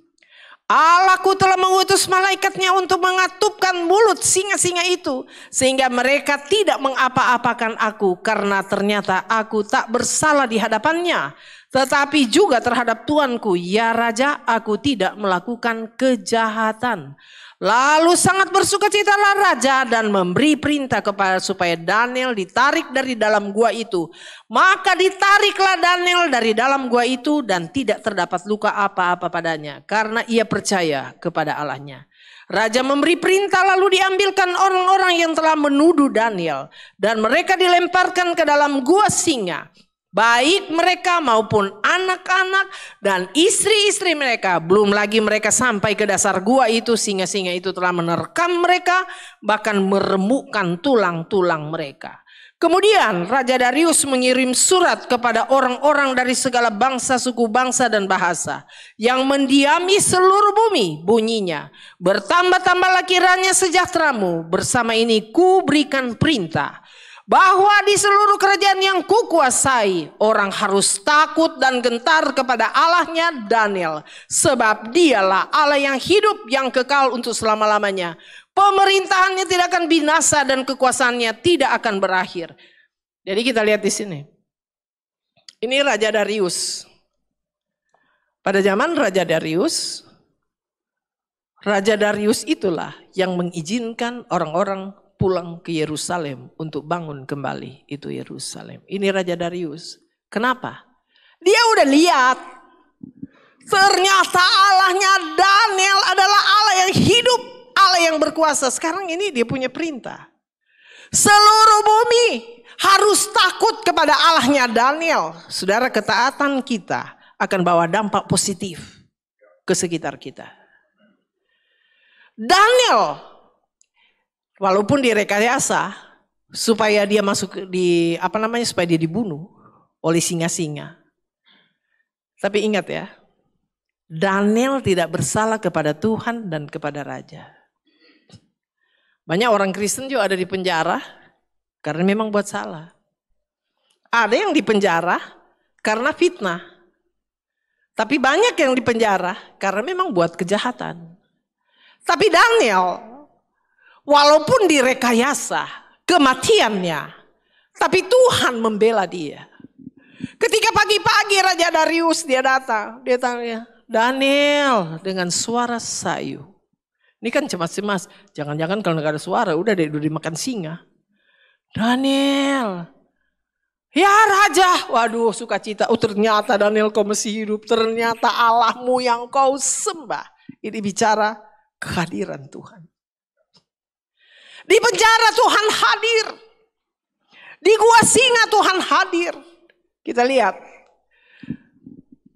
Allahku telah mengutus malaikatnya untuk mengatupkan mulut singa-singa itu, sehingga mereka tidak mengapa-apakan aku, karena ternyata aku tak bersalah di hadapannya. Tetapi juga terhadap Tuanku, ya Raja, aku tidak melakukan kejahatan. Lalu sangat bersukacitalah raja dan memberi perintah supaya Daniel ditarik dari dalam gua itu. Maka ditariklah Daniel dari dalam gua itu dan tidak terdapat luka apa-apa padanya, karena ia percaya kepada Allahnya. Raja memberi perintah, lalu diambilkan orang-orang yang telah menuduh Daniel dan mereka dilemparkan ke dalam gua singa. Baik mereka maupun anak-anak dan istri-istri mereka. Belum lagi mereka sampai ke dasar gua itu, singa-singa itu telah menerkam mereka, bahkan meremukkan tulang-tulang mereka. Kemudian Raja Darius mengirim surat kepada orang-orang dari segala bangsa, suku, bangsa dan bahasa yang mendiami seluruh bumi. Bunyinya, bertambah-tambahlah kiranya sejahteramu. Bersama ini ku berikan perintah bahwa di seluruh kerajaan yang kukuasai, orang harus takut dan gentar kepada Allahnya Daniel. Sebab dialah Allah yang hidup, yang kekal untuk selama-lamanya. Pemerintahannya tidak akan binasa dan kekuasaannya tidak akan berakhir. Jadi kita lihat di sini. Ini Raja Darius. Pada zaman Raja Darius itulah yang mengizinkan orang-orang pulang ke Yerusalem untuk bangun kembali itu Yerusalem. Ini Raja Darius. Kenapa? Dia udah lihat. Ternyata Allahnya Daniel adalah Allah yang hidup, Allah yang berkuasa. Sekarang ini dia punya perintah. Seluruh bumi harus takut kepada Allahnya Daniel. Saudara, ketaatan kita akan bawa dampak positif ke sekitar kita. Daniel, walaupun direkayasa supaya dia masuk supaya dia dibunuh oleh singa-singa. Tapi ingat ya, Daniel tidak bersalah kepada Tuhan dan kepada raja. Banyak orang Kristen juga ada di penjara karena memang buat salah. Ada yang di penjara karena fitnah. Tapi banyak yang di penjara karena memang buat kejahatan. Tapi Daniel, walaupun direkayasa kematiannya, tapi Tuhan membela dia. Ketika pagi-pagi Raja Darius dia datang, dia tanya, Daniel, dengan suara sayu. Ini kan cemas-cemas, jangan-jangan kalau nggak ada suara udah dimakan singa. Daniel, ya Raja, waduh sukacita. Oh ternyata Daniel kau masih hidup, ternyata Allahmu yang kau sembah. Ini bicara kehadiran Tuhan. Di penjara Tuhan hadir. Di gua singa Tuhan hadir. Kita lihat.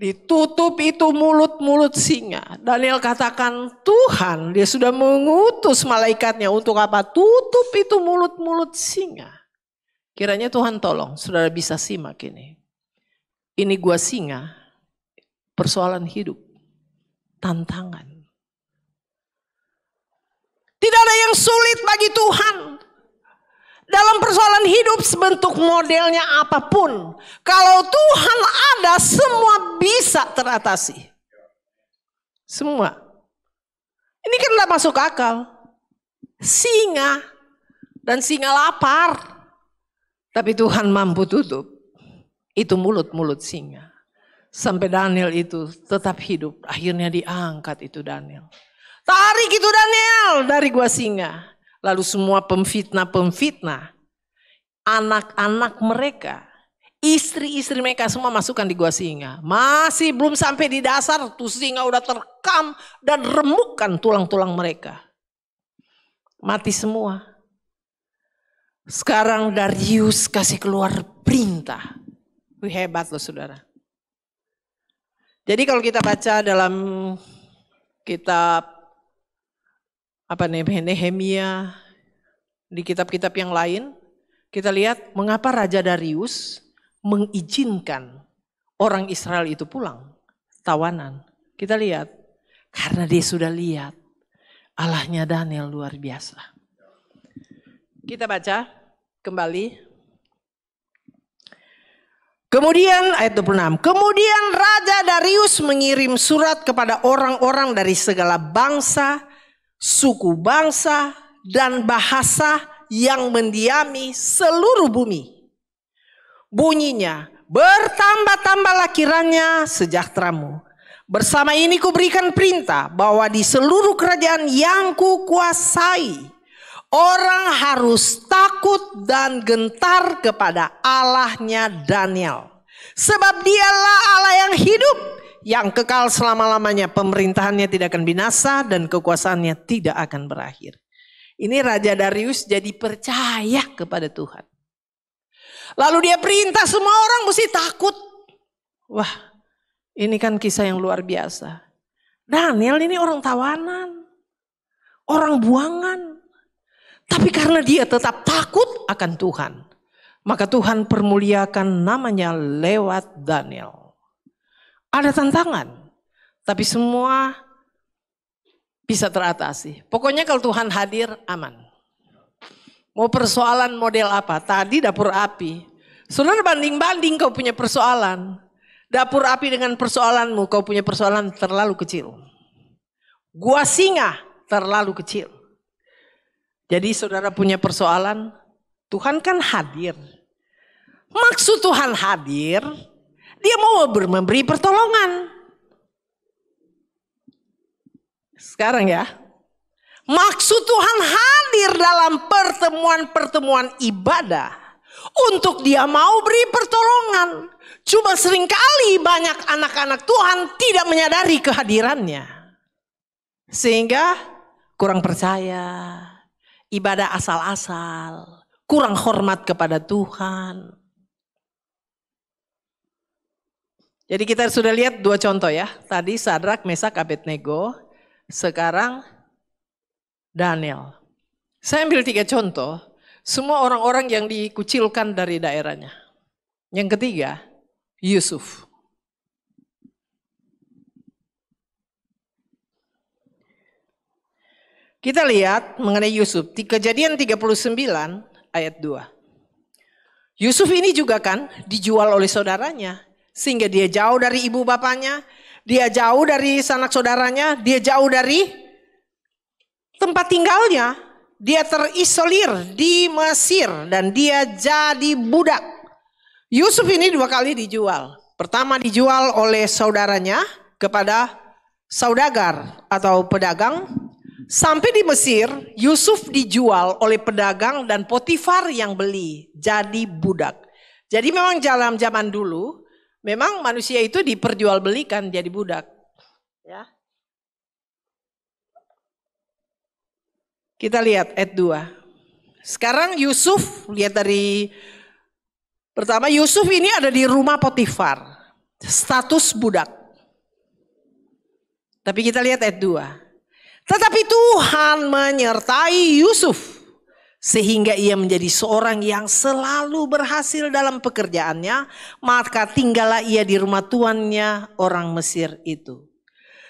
Ditutup itu mulut-mulut singa. Daniel katakan Tuhan dia sudah mengutus malaikatnya untuk apa? Tutup itu mulut-mulut singa. Kiranya Tuhan tolong saudara bisa simak ini. Ini gua singa. Persoalan hidup. Tantangan. Tidak ada yang sulit bagi Tuhan. Dalam persoalan hidup sebentuk modelnya apapun. Kalau Tuhan ada semua bisa teratasi. Semua. Ini kan tidak masuk akal. Singa. Dan singa lapar. Tapi Tuhan mampu tutup. Itu mulut-mulut singa. Sampai Daniel itu tetap hidup. Akhirnya diangkat itu Daniel. Tarik itu Daniel dari gua singa. Lalu semua pemfitnah, anak-anak mereka, istri-istri mereka semua masukkan di gua singa. Masih belum sampai di dasar tuh singa udah terkam dan remukkan tulang-tulang mereka. Mati semua. Sekarang Darius kasih keluar perintah. Wih hebat loh saudara. Jadi kalau kita baca dalam kitab Nehemia, di kitab-kitab yang lain, kita lihat mengapa Raja Darius mengizinkan orang Israel itu pulang, tawanan. Kita lihat, karena dia sudah lihat Allahnya Daniel luar biasa. Kita baca kembali. Kemudian ayat 26. Kemudian Raja Darius mengirim surat kepada orang-orang dari segala bangsa, suku bangsa, dan bahasa yang mendiami seluruh bumi. Bunyinya, bertambah-tambahlah kiranya sejahteramu. Bersama ini kuberikan perintah bahwa di seluruh kerajaan yang kukuasai, orang harus takut dan gentar kepada Allahnya Daniel. Sebab dialah Allah yang hidup, yang kekal selama-lamanya. Pemerintahannya tidak akan binasa dan kekuasaannya tidak akan berakhir. Ini Raja Darius jadi percaya kepada Tuhan. Lalu dia perintah semua orang mesti takut. Wah, ini kan kisah yang luar biasa. Daniel ini orang tawanan, orang buangan. Tapi karena dia tetap takut akan Tuhan, maka Tuhan permuliakan namanya lewat Daniel. Ada tantangan, tapi semua bisa teratasi. Pokoknya kalau Tuhan hadir, aman. Mau persoalan model apa? Tadi dapur api. Saudara banding-banding kau punya persoalan. Dapur api dengan persoalanmu, kau punya persoalan terlalu kecil. Gua singa terlalu kecil. Jadi saudara punya persoalan, Tuhan kan hadir. Maksud Tuhan hadir, dia mau memberi pertolongan. Sekarang ya, maksud Tuhan hadir dalam pertemuan-pertemuan ibadah. Untuk dia mau beri pertolongan. Cuma seringkali banyak anak-anak Tuhan tidak menyadari kehadirannya. Sehingga kurang percaya. Ibadah asal-asal, kurang hormat kepada Tuhan. Jadi kita sudah lihat dua contoh ya. Tadi Sadrak, Mesak, Abednego. Sekarang Daniel. Saya ambil 3 contoh. Semua orang-orang yang dikucilkan dari daerahnya. Yang ketiga, Yusuf. Kita lihat mengenai Yusuf di Kejadian 39 ayat 2. Yusuf ini juga kan dijual oleh saudaranya. Sehingga dia jauh dari ibu bapaknya. Dia jauh dari sanak saudaranya. Dia jauh dari tempat tinggalnya. Dia terisolir di Mesir. Dan dia jadi budak. Yusuf ini 2 kali dijual. Pertama dijual oleh saudaranya kepada saudagar atau pedagang. Sampai di Mesir, Yusuf dijual oleh pedagang dan Potifar yang beli, jadi budak. Jadi memang dalam zaman dulu, memang manusia itu diperjualbelikan jadi budak. Ya. Kita lihat ayat 2. Sekarang Yusuf, lihat dari pertama, Yusuf ini ada di rumah Potifar, status budak. Tapi kita lihat ayat 2. Tetapi Tuhan menyertai Yusuf sehingga ia menjadi seorang yang selalu berhasil dalam pekerjaannya, maka tinggallah ia di rumah tuannya orang Mesir itu.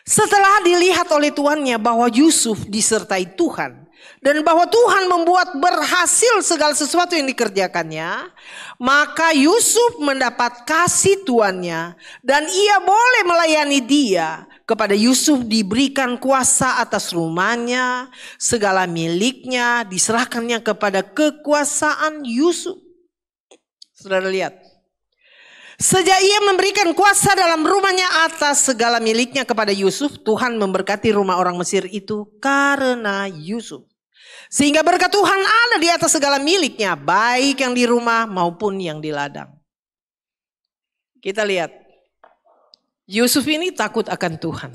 Setelah dilihat oleh tuannya bahwa Yusuf disertai Tuhan dan bahwa Tuhan membuat berhasil segala sesuatu yang dikerjakannya, maka Yusuf mendapat kasih tuannya dan ia boleh melayani dia. Kepada Yusuf diberikan kuasa atas rumahnya, segala miliknya diserahkannya kepada kekuasaan Yusuf. Saudara lihat. Sejak ia memberikan kuasa dalam rumahnya atas segala miliknya kepada Yusuf, Tuhan memberkati rumah orang Mesir itu karena Yusuf. Sehingga berkat Tuhan ada di atas segala miliknya, baik yang di rumah maupun yang di ladang. Kita lihat. Yusuf ini takut akan Tuhan.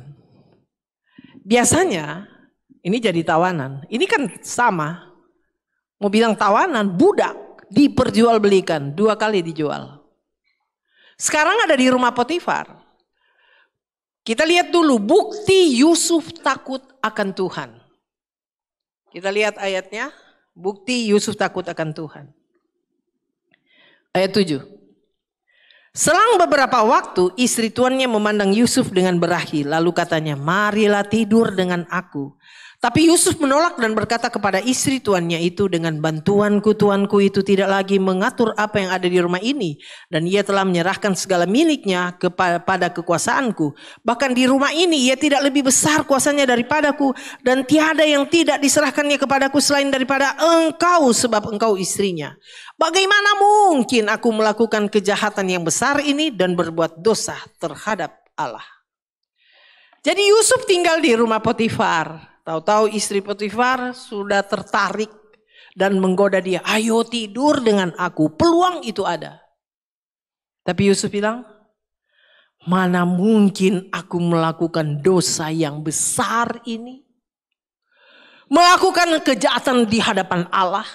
Biasanya ini jadi tawanan. Ini kan sama. Mau bilang tawanan, budak diperjualbelikan, 2 kali dijual. Sekarang ada di rumah Potifar. Kita lihat dulu bukti Yusuf takut akan Tuhan. Kita lihat ayatnya, bukti Yusuf takut akan Tuhan. Ayat 7. Selang beberapa waktu istri tuannya memandang Yusuf dengan berahi. Lalu katanya, marilah tidur dengan aku. Tapi Yusuf menolak dan berkata kepada istri tuannya itu, dengan bantuanku tuanku itu tidak lagi mengatur apa yang ada di rumah ini. Dan ia telah menyerahkan segala miliknya kepada kekuasaanku. Bahkan di rumah ini ia tidak lebih besar kuasanya daripadaku. Dan tiada yang tidak diserahkannya kepadaku selain daripada engkau, sebab engkau istrinya. Bagaimana mungkin aku melakukan kejahatan yang besar ini dan berbuat dosa terhadap Allah? Jadi Yusuf tinggal di rumah Potifar. Tahu-tahu istri Potifar sudah tertarik dan menggoda dia. Ayo tidur dengan aku, peluang itu ada. Tapi Yusuf bilang, mana mungkin aku melakukan dosa yang besar ini? Melakukan kejahatan di hadapan Allah.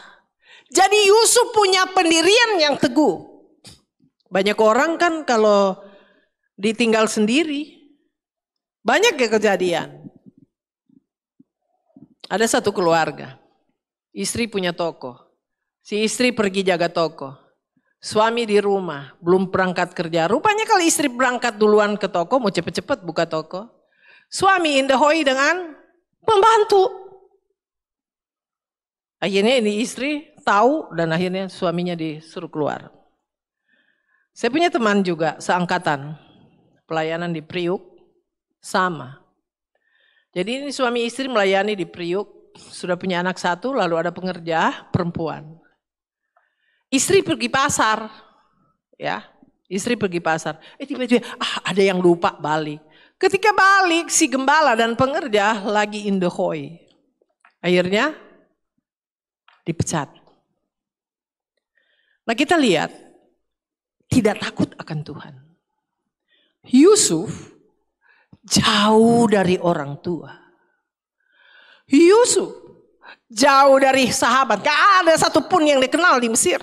Jadi Yusuf punya pendirian yang teguh. Banyak orang kan kalau ditinggal sendiri, banyak ya kejadian. Ada satu keluarga, istri punya toko. Si istri pergi jaga toko. Suami di rumah, belum berangkat kerja. Rupanya kalau istri berangkat duluan ke toko, mau cepet-cepet buka toko. Suami in the hoy dengan pembantu. Akhirnya ini istri tahu dan akhirnya suaminya disuruh keluar. Saya punya teman juga seangkatan, pelayanan di Priuk, sama. Jadi ini suami istri melayani di Priuk, sudah punya anak satu, lalu ada pengerja perempuan. Istri pergi pasar, ya, istri pergi pasar. Tiba-tiba ada yang lupa balik. Ketika balik si gembala dan pengerja lagi in the hoy. Akhirnya dipecat. Nah kita lihat, tidak takut akan Tuhan. Yusuf jauh dari orang tua. Yusuf jauh dari sahabat. Gak ada satupun yang dikenal di Mesir.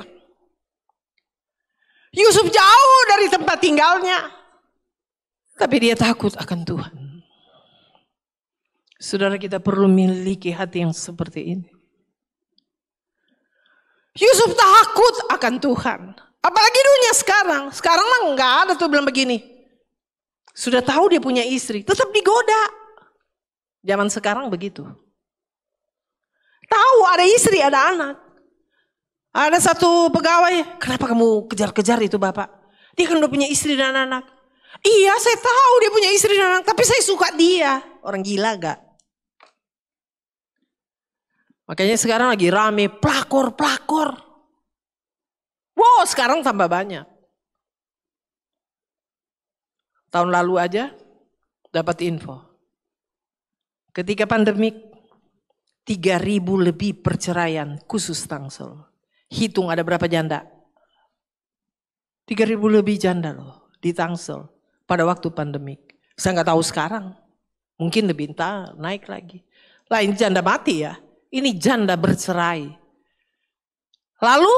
Yusuf jauh dari tempat tinggalnya. Tapi dia takut akan Tuhan. Saudara, kita perlu memiliki hati yang seperti ini. Yusuf takut akan Tuhan. Apalagi dunia sekarang. Sekarang mah gak ada tuh bilang begini. Sudah tahu dia punya istri, tetap digoda. Zaman sekarang begitu. Tahu ada istri, ada anak. Ada satu pegawai, kenapa kamu kejar-kejar itu bapak? Dia kan udah punya istri dan anak. Iya saya tahu dia punya istri dan anak, tapi saya suka dia. Orang gila gak? Makanya sekarang lagi rame pelakor-pelakor. Wow, sekarang tambah banyak. Tahun lalu aja dapat info. Ketika pandemik 3.000 lebih perceraian khusus Tangsel. Hitung ada berapa janda? 3.000 lebih janda loh di Tangsel pada waktu pandemik. Saya nggak tahu sekarang. Mungkin lebih naik lagi. Lah ini janda mati ya. Ini janda bercerai. Lalu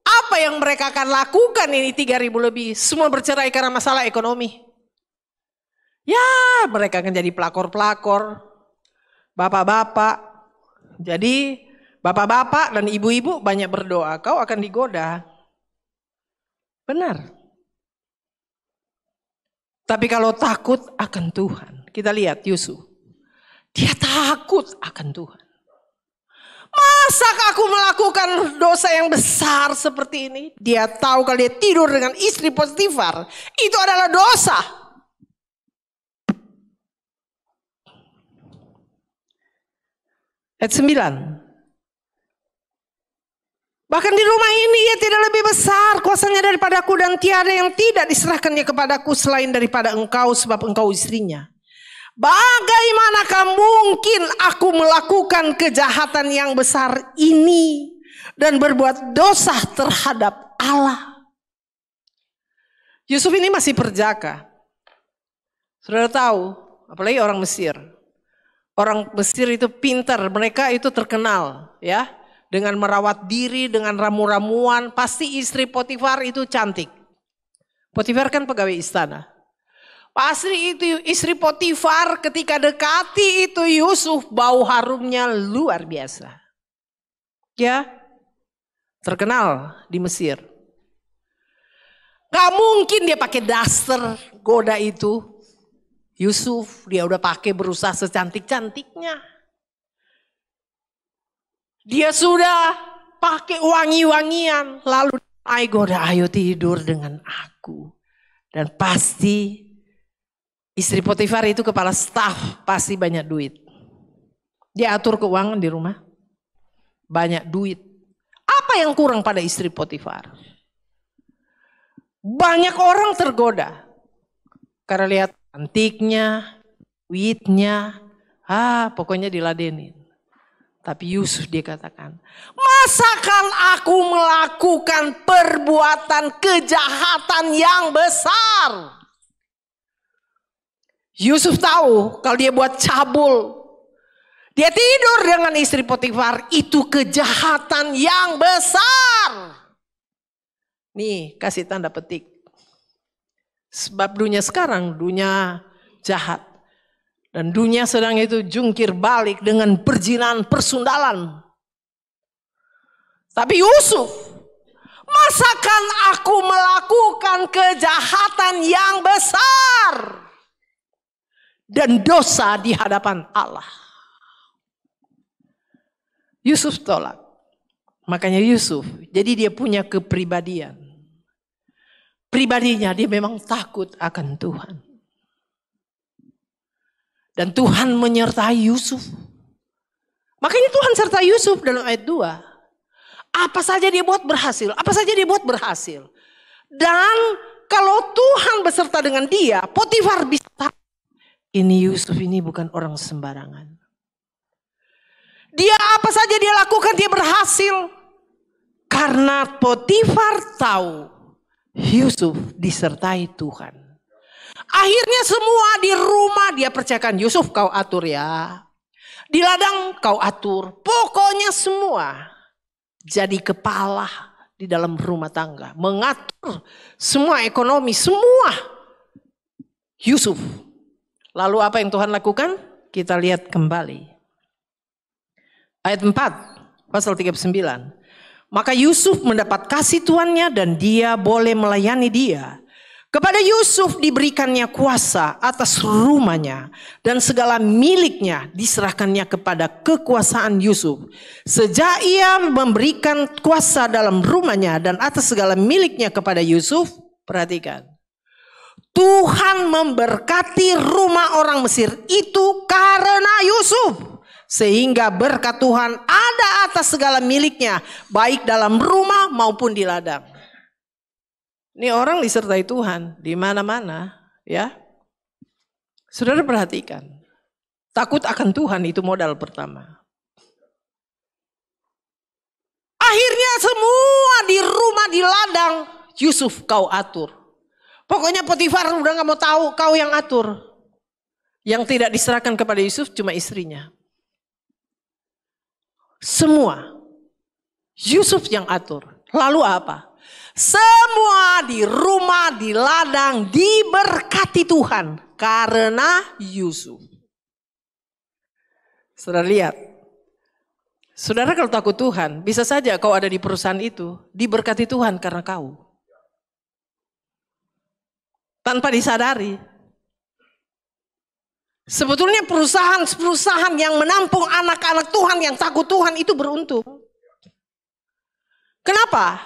apa yang mereka akan lakukan ini 3.000 lebih? Semua bercerai karena masalah ekonomi. Ya mereka akan jadi pelakor-pelakor, bapak-bapak. Jadi bapak-bapak dan ibu-ibu banyak berdoa, kau akan digoda. Benar. Tapi kalau takut akan Tuhan, kita lihat Yusuf. Dia takut akan Tuhan. Masa aku melakukan dosa yang besar seperti ini? Dia tahu kalau dia tidur dengan istri Potifar, itu adalah dosa. Ayat 9. Bahkan di rumah ini ia tidak lebih besar kuasanya daripadaku dan tiada yang tidak diserahkannya kepadaku selain daripada engkau sebab engkau istrinya. Bagaimanakah mungkin aku melakukan kejahatan yang besar ini dan berbuat dosa terhadap Allah? Yusuf ini masih perjaka. Saudara tahu, apalagi orang Mesir. Orang Mesir itu pintar, mereka itu terkenal ya dengan merawat diri, dengan ramu-ramuan. Pasti istri Potifar itu cantik. Potifar kan pegawai istana. Pasti itu istri Potifar ketika dekati itu Yusuf, bau harumnya luar biasa. Ya, terkenal di Mesir. Gak mungkin dia pakai daster goda itu. Yusuf dia udah pakai berusaha secantik-cantiknya. Dia sudah pakai wangi-wangian. Lalu goda, ayo tidur dengan aku. Dan pasti istri Potifar itu kepala staf, pasti banyak duit. Dia atur keuangan di rumah. Banyak duit. Apa yang kurang pada istri Potifar? Banyak orang tergoda. Karena lihat antiknya, duitnya, pokoknya diladenin. Tapi Yusuf dia katakan, masakan aku melakukan perbuatan kejahatan yang besar? Yusuf tahu kalau dia buat cabul, dia tidur dengan istri Potifar, itu kejahatan yang besar. Nih kasih tanda petik. Sebab dunia sekarang dunia jahat. Dan dunia sedang itu jungkir balik dengan perzinahan, persundalan. Tapi Yusuf, masakan aku melakukan kejahatan yang besar dan dosa di hadapan Allah? Yusuf tolak. Makanya Yusuf, jadi dia punya kepribadian. Pribadinya dia memang takut akan Tuhan. Dan Tuhan menyertai Yusuf. Makanya Tuhan sertai Yusuf dalam ayat 2. Apa saja dia buat berhasil. Apa saja dia buat berhasil. Dan kalau Tuhan beserta dengan dia, Potifar bisa tahu. Ini Yusuf ini bukan orang sembarangan. Dia apa saja dia lakukan dia berhasil. Karena Potifar tahu Yusuf disertai Tuhan. Akhirnya semua di rumah dia percayakan, Yusuf kau atur ya. Di ladang kau atur. Pokoknya semua jadi kepala di dalam rumah tangga. Mengatur semua ekonomi, semua Yusuf. Lalu apa yang Tuhan lakukan? Kita lihat kembali. Ayat 4, pasal 39. Maka Yusuf mendapat kasih tuannya dan dia boleh melayani dia. Kepada Yusuf diberikannya kuasa atas rumahnya dan segala miliknya diserahkannya kepada kekuasaan Yusuf. Sejak ia memberikan kuasa dalam rumahnya dan atas segala miliknya kepada Yusuf, perhatikan. Tuhan memberkati rumah orang Mesir itu karena Yusuf. Sehingga berkat Tuhan ada atas segala miliknya, baik dalam rumah maupun di ladang. Ini orang disertai Tuhan di mana-mana, ya. Saudara perhatikan. Takut akan Tuhan itu modal pertama. Akhirnya semua di rumah di ladang Yusuf kau atur. Pokoknya Potifar udah gak mau tahu, kau yang atur. Yang tidak diserahkan kepada Yusuf cuma istrinya. Semua Yusuf yang atur. Lalu apa? Semua di rumah, di ladang diberkati Tuhan karena Yusuf. Saudara lihat. Saudara kalau takut Tuhan, bisa saja kau ada di perusahaan itu diberkati Tuhan karena kau. Tanpa disadari. Sebetulnya perusahaan yang menampung anak-anak Tuhan yang takut Tuhan itu beruntung. Kenapa?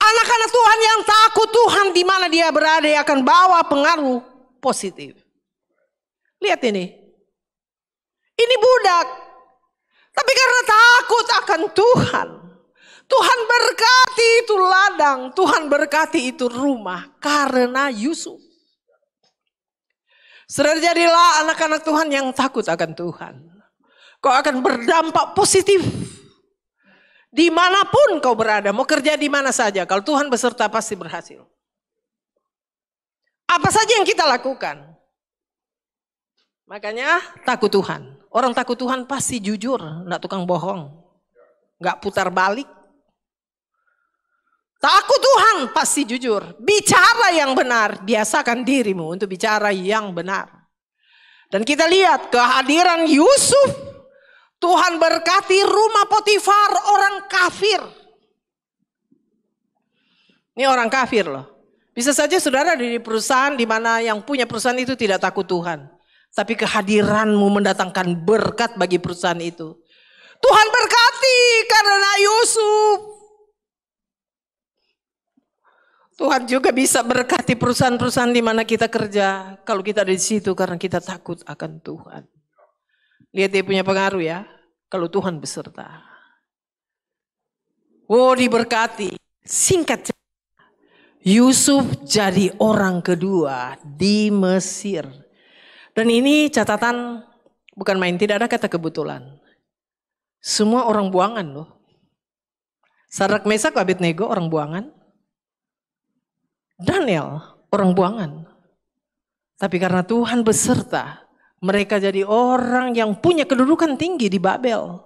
Anak-anak Tuhan yang takut Tuhan di mana dia berada akan bawa pengaruh positif. Lihat ini. Ini budak. Tapi karena takut akan Tuhan. Tuhan berkati itu ladang. Tuhan berkati itu rumah. Karena Yusuf. Saudara jadilah anak-anak Tuhan yang takut akan Tuhan. Kau akan berdampak positif. Dimanapun kau berada, mau kerja di mana saja. Kalau Tuhan beserta pasti berhasil. Apa saja yang kita lakukan. Makanya takut Tuhan. Orang takut Tuhan pasti jujur, enggak tukang bohong. Enggak putar balik. Takut Tuhan pasti jujur. Bicara yang benar. Biasakan dirimu untuk bicara yang benar. Dan kita lihat kehadiran Yusuf. Tuhan berkati rumah Potifar orang kafir. Ini orang kafir loh. Bisa saja saudara di perusahaan di mana yang punya perusahaan itu tidak takut Tuhan. Tapi kehadiranmu mendatangkan berkat bagi perusahaan itu. Tuhan berkati karena Yusuf. Tuhan juga bisa berkati perusahaan-perusahaan di mana kita kerja. Kalau kita ada di situ karena kita takut akan Tuhan. Lihat dia punya pengaruh ya. Kalau Tuhan beserta. Oh, diberkati. Singkat cerita, Yusuf jadi orang kedua di Mesir. Dan ini catatan bukan main, tidak ada kata kebetulan. Semua orang buangan loh. Sadrak Mesak Abednego orang buangan. Daniel orang buangan. Tapi karena Tuhan beserta, mereka jadi orang yang punya kedudukan tinggi di Babel.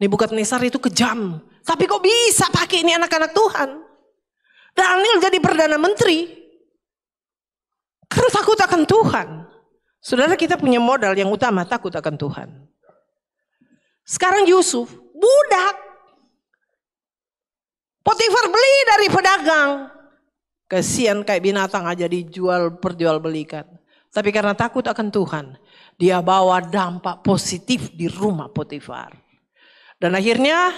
Nebukadnezar itu kejam. Tapi kok bisa pakai ini anak-anak Tuhan? Daniel jadi Perdana Menteri. Karena takut akan Tuhan. Saudara, kita punya modal yang utama, takut akan Tuhan. Sekarang Yusuf, budak. Potifar beli dari pedagang. Kasihan kayak binatang aja dijual perjualbelikan. Tapi karena takut akan Tuhan, dia bawa dampak positif di rumah Potifar. Dan akhirnya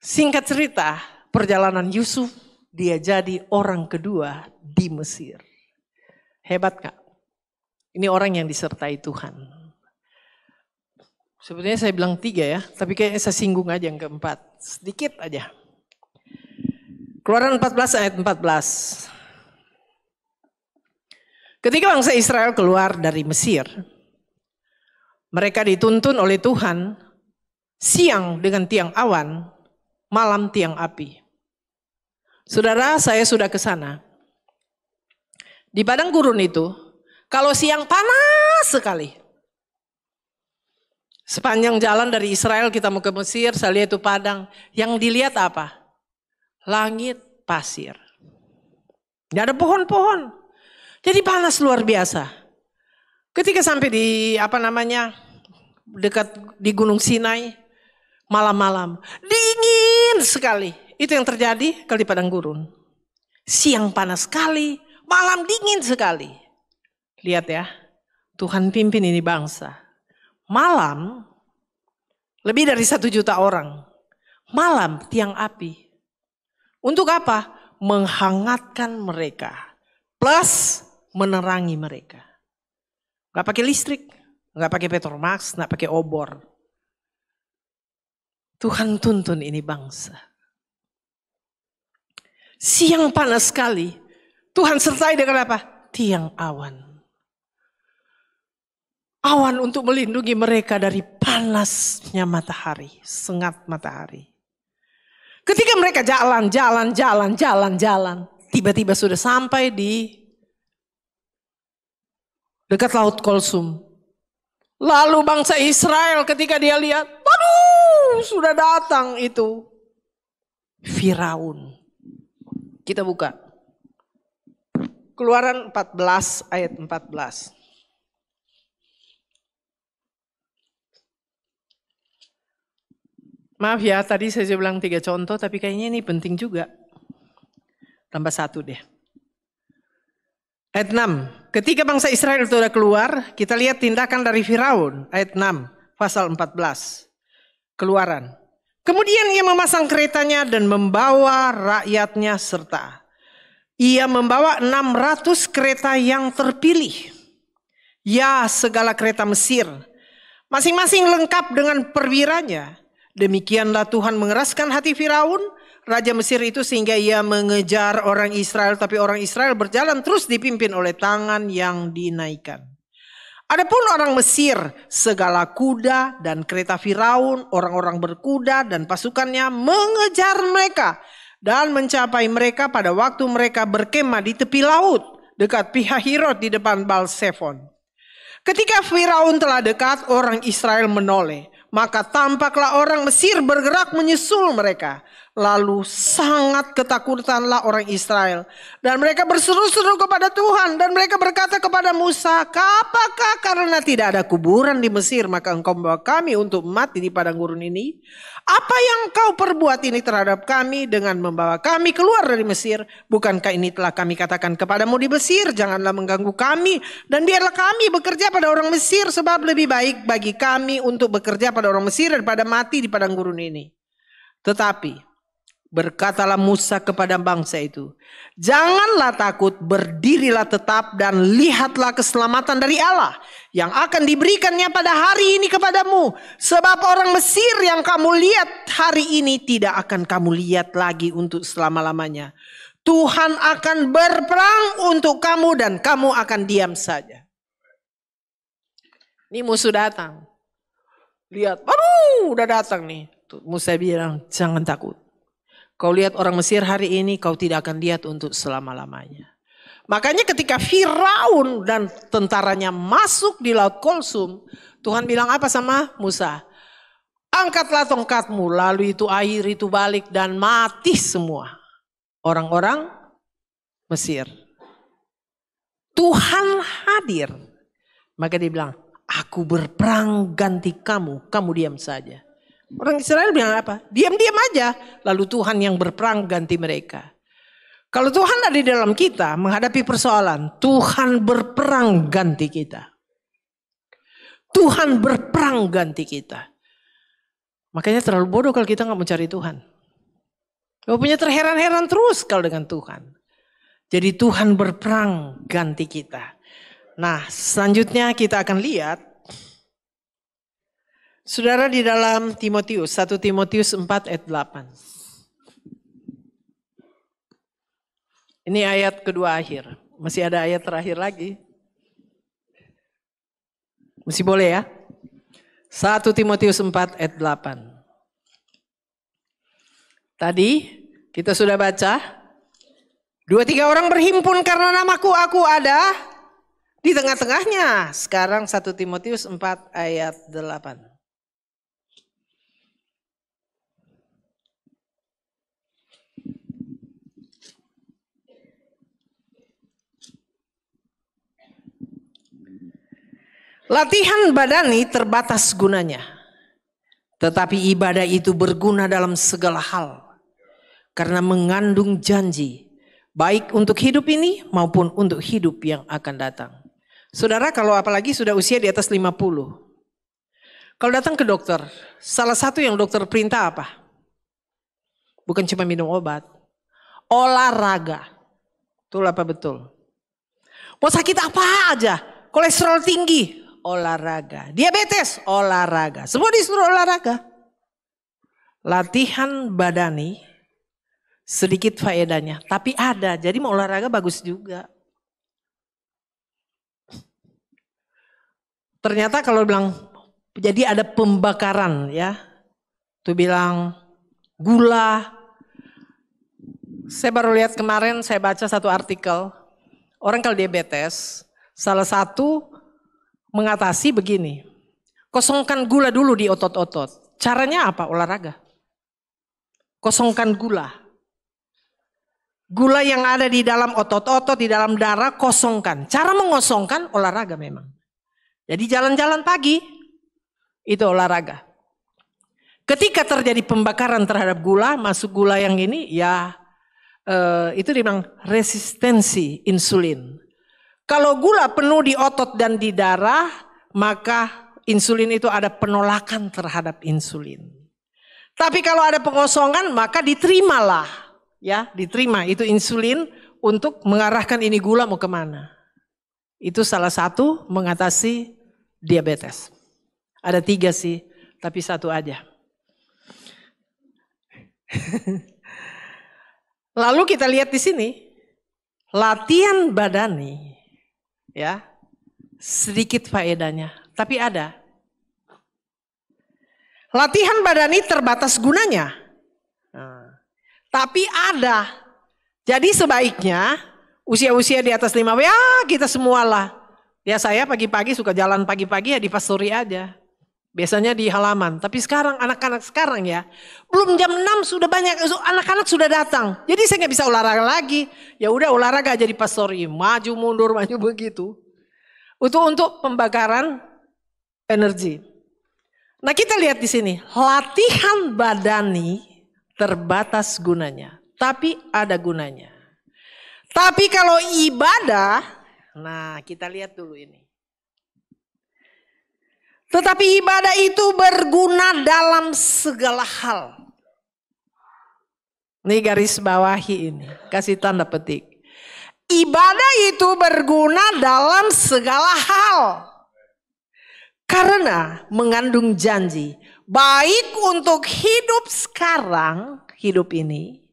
singkat cerita, perjalanan Yusuf, dia jadi orang kedua di Mesir. Hebat gak? Ini orang yang disertai Tuhan. Sebenarnya saya bilang 3 ya, tapi kayaknya saya singgung aja yang keempat. Sedikit aja. Keluaran 14 ayat 14. Ketika bangsa Israel keluar dari Mesir, mereka dituntun oleh Tuhan siang dengan tiang awan, malam tiang api. Saudara, saya sudah ke sana. Di padang gurun itu, kalau siang panas sekali. Sepanjang jalan dari Israel kita mau ke Mesir, saya lihat itu padang. Yang dilihat apa? Langit pasir. Tidak ada pohon-pohon. Jadi panas luar biasa. Ketika sampai di dekat di Gunung Sinai, malam-malam dingin sekali. Itu yang terjadi kalau di padang gurun. Siang panas sekali, malam dingin sekali. Lihat ya, Tuhan pimpin ini bangsa. Malam lebih dari 1 juta orang. Malam tiang api. Untuk apa? Menghangatkan mereka. Plus menerangi mereka. Gak pakai listrik. Gak pakai Petromax. Gak pakai obor. Tuhan tuntun ini bangsa. Siang panas sekali. Tuhan sertai dengan apa? Tiang awan. Awan untuk melindungi mereka dari panasnya matahari. Sengat matahari. Ketika mereka jalan. Tiba-tiba sudah sampai di dekat Laut Kulsum. Lalu bangsa Israel ketika dia lihat. Waduh, sudah datang itu Firaun. Kita buka. Keluaran 14 ayat 14. Maaf ya, tadi saya bilang 3 contoh, tapi kayaknya ini penting juga. Tambah 1 deh. Ayat 6. Ketika bangsa Israel itu sudah keluar, kita lihat tindakan dari Firaun. Ayat 6, pasal 14. Keluaran. Kemudian ia memasang keretanya dan membawa rakyatnya serta. Ia membawa 600 kereta yang terpilih. Ya, segala kereta Mesir. Masing-masing lengkap dengan perwiranya. Demikianlah Tuhan mengeraskan hati Firaun, raja Mesir itu, sehingga ia mengejar orang Israel. Tapi orang Israel berjalan terus dipimpin oleh tangan yang dinaikkan. Adapun orang Mesir, segala kuda dan kereta Firaun, orang-orang berkuda dan pasukannya mengejar mereka. Dan mencapai mereka pada waktu mereka berkemah di tepi laut, dekat Pihahirot di depan Baal-Zephon. Ketika Firaun telah dekat, orang Israel menoleh. Maka tampaklah orang Mesir bergerak menyusul mereka. Lalu sangat ketakutanlah orang Israel. Dan mereka berseru-seru kepada Tuhan. Dan mereka berkata kepada Musa, apakah karena tidak ada kuburan di Mesir, maka engkau membawa kami untuk mati di padang gurun ini? Apa yang kau perbuat ini terhadap kami dengan membawa kami keluar dari Mesir? Bukankah ini telah kami katakan kepadamu di Mesir, janganlah mengganggu kami. Dan biarlah kami bekerja pada orang Mesir, sebab lebih baik bagi kami untuk bekerja pada orang Mesir daripada mati di padang gurun ini. Tetapi berkatalah Musa kepada bangsa itu, janganlah takut, berdirilah tetap dan lihatlah keselamatan dari Allah yang akan diberikannya pada hari ini kepadamu. Sebab orang Mesir yang kamu lihat hari ini tidak akan kamu lihat lagi untuk selama-lamanya. Tuhan akan berperang untuk kamu dan kamu akan diam saja. Ini musuh datang. Lihat, aduh udah datang nih. Musa bilang, jangan takut. Kau lihat orang Mesir hari ini, kau tidak akan lihat untuk selama-lamanya. Makanya ketika Firaun dan tentaranya masuk di Laut Kulsum, Tuhan bilang apa sama Musa? Angkatlah tongkatmu, lalu itu air itu balik dan mati semua orang-orang Mesir. Tuhan hadir. Maka dia bilang, aku berperang ganti kamu, kamu diam saja. Orang Israel bilang apa? Diam-diam aja. Lalu Tuhan yang berperang ganti mereka. Kalau Tuhan ada di dalam kita menghadapi persoalan, Tuhan berperang ganti kita. Tuhan berperang ganti kita. Makanya terlalu bodoh kalau kita gak mencari Tuhan. Kau punya terheran-heran terus kalau dengan Tuhan. Jadi Tuhan berperang ganti kita. Nah selanjutnya kita akan lihat. Saudara di dalam Timotius, 1 Timotius 4 ayat 8. Ini ayat kedua akhir. Masih ada ayat terakhir lagi. Masih boleh ya? 1 Timotius 4 ayat 8. Tadi kita sudah baca. 2-3 orang berhimpun karena namaku, aku ada di tengah-tengahnya. Sekarang 1 Timotius 4 ayat 8. Latihan badani terbatas gunanya. Tetapi ibadah itu berguna dalam segala hal. Karena mengandung janji. Baik untuk hidup ini maupun untuk hidup yang akan datang. Saudara kalau apalagi sudah usia di atas 50. Kalau datang ke dokter. Salah satu yang dokter perintah apa? Bukan cuma minum obat. Olahraga. Betul apa betul? Mau sakit apa aja. Kolesterol tinggi. Olahraga. Diabetes, olahraga. Semua disuruh olahraga. Latihan badani sedikit faedahnya, tapi ada. Jadi mau olahraga bagus juga. Ternyata kalau bilang jadi ada pembakaran ya. Tuh bilang gula. Saya baru lihat kemarin saya baca satu artikel. Orang kalau diabetes, salah satu mengatasi begini, kosongkan gula dulu di otot-otot. Caranya apa? Olahraga. Kosongkan gula. Gula yang ada di dalam otot-otot, di dalam darah, kosongkan. Cara mengosongkan olahraga memang. Jadi jalan-jalan pagi, itu olahraga. Ketika terjadi pembakaran terhadap gula, masuk gula yang ini, ya itu dibilang resistensi insulin. Kalau gula penuh di otot dan di darah, maka insulin itu ada penolakan terhadap insulin. Tapi kalau ada pengosongan, maka diterimalah, ya, diterima itu insulin untuk mengarahkan ini gula mau kemana. Itu salah satu mengatasi diabetes. Ada 3 sih, tapi 1 aja. Lalu kita lihat di sini, latihan badani. Ya, sedikit faedahnya, tapi ada. Latihan badani terbatas gunanya, tapi ada. Jadi sebaiknya usia-usia di atas 5, ya kita semualah. Ya saya pagi-pagi suka jalan pagi-pagi ya di pastori aja. Biasanya di halaman. Tapi sekarang anak-anak sekarang ya. Belum jam 6 sudah banyak. Anak-anak sudah datang. Jadi saya nggak bisa olahraga lagi. Ya udah olahraga jadi pastori. Maju mundur maju begitu. Untuk pembakaran energi. Nah kita lihat di sini. Latihan badani terbatas gunanya. Tapi ada gunanya. Tapi kalau ibadah. Nah kita lihat dulu ini. Tetapi ibadah itu berguna dalam segala hal. Ini garis bawahi ini. Kasih tanda petik. Ibadah itu berguna dalam segala hal. Karena mengandung janji. Baik untuk hidup sekarang, hidup ini.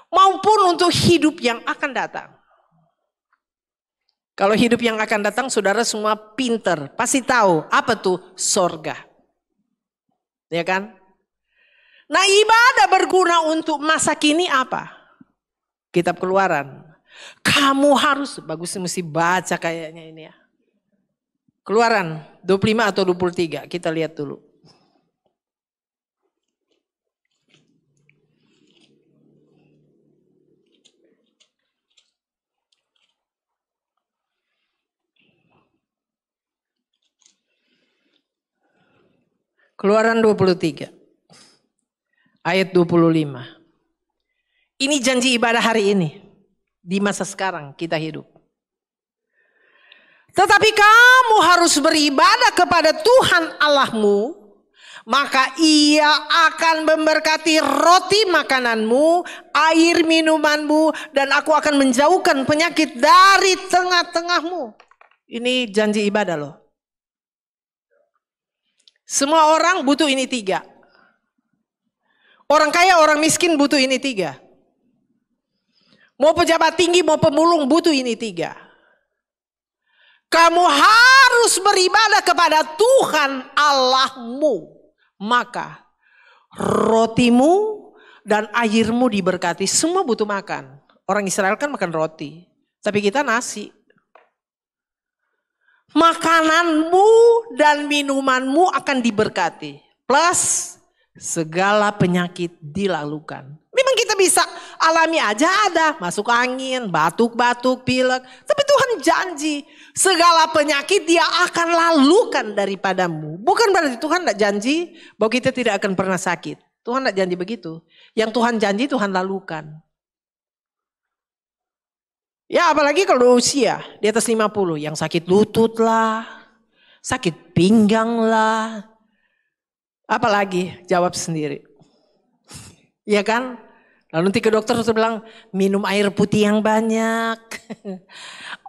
Maupun untuk hidup yang akan datang. Kalau hidup yang akan datang, saudara semua pinter. Pasti tahu apa tuh sorga. Ya kan? Nah ibadah berguna untuk masa kini apa? Kitab Keluaran. Kamu harus, bagus mesti baca kayaknya ini ya. Keluaran 25 atau 23, kita lihat dulu. Keluaran 23 ayat 25. Ini janji ibadah hari ini. Di masa sekarang kita hidup. Tetapi kamu harus beribadah kepada Tuhan Allahmu. Maka ia akan memberkati roti makananmu, air minumanmu. Dan aku akan menjauhkan penyakit dari tengah-tengahmu. Ini janji ibadah loh. Semua orang butuh ini 3. Orang kaya, orang miskin butuh ini 3. Mau pejabat tinggi, mau pemulung butuh ini 3. Kamu harus beribadah kepada Tuhan Allahmu. Maka rotimu dan airmu diberkati. Semua butuh makan. Orang Israel kan makan roti. Tapi kita nasi. Makananmu dan minumanmu akan diberkati. Plus segala penyakit dilalukan. Memang kita bisa alami aja ada. Masuk angin, batuk-batuk, pilek. Tapi Tuhan janji segala penyakit dia akan lalukan daripadamu. Bukan berarti Tuhan tidak janji bahwa kita tidak akan pernah sakit. Tuhan tidak janji begitu. Yang Tuhan janji Tuhan lalukan. Ya apalagi kalau usia di atas 50. Yang sakit lutut lah. Sakit pinggang lah. Apalagi jawab sendiri. Iya kan? Lalu nanti ke dokter terus bilang minum air putih yang banyak.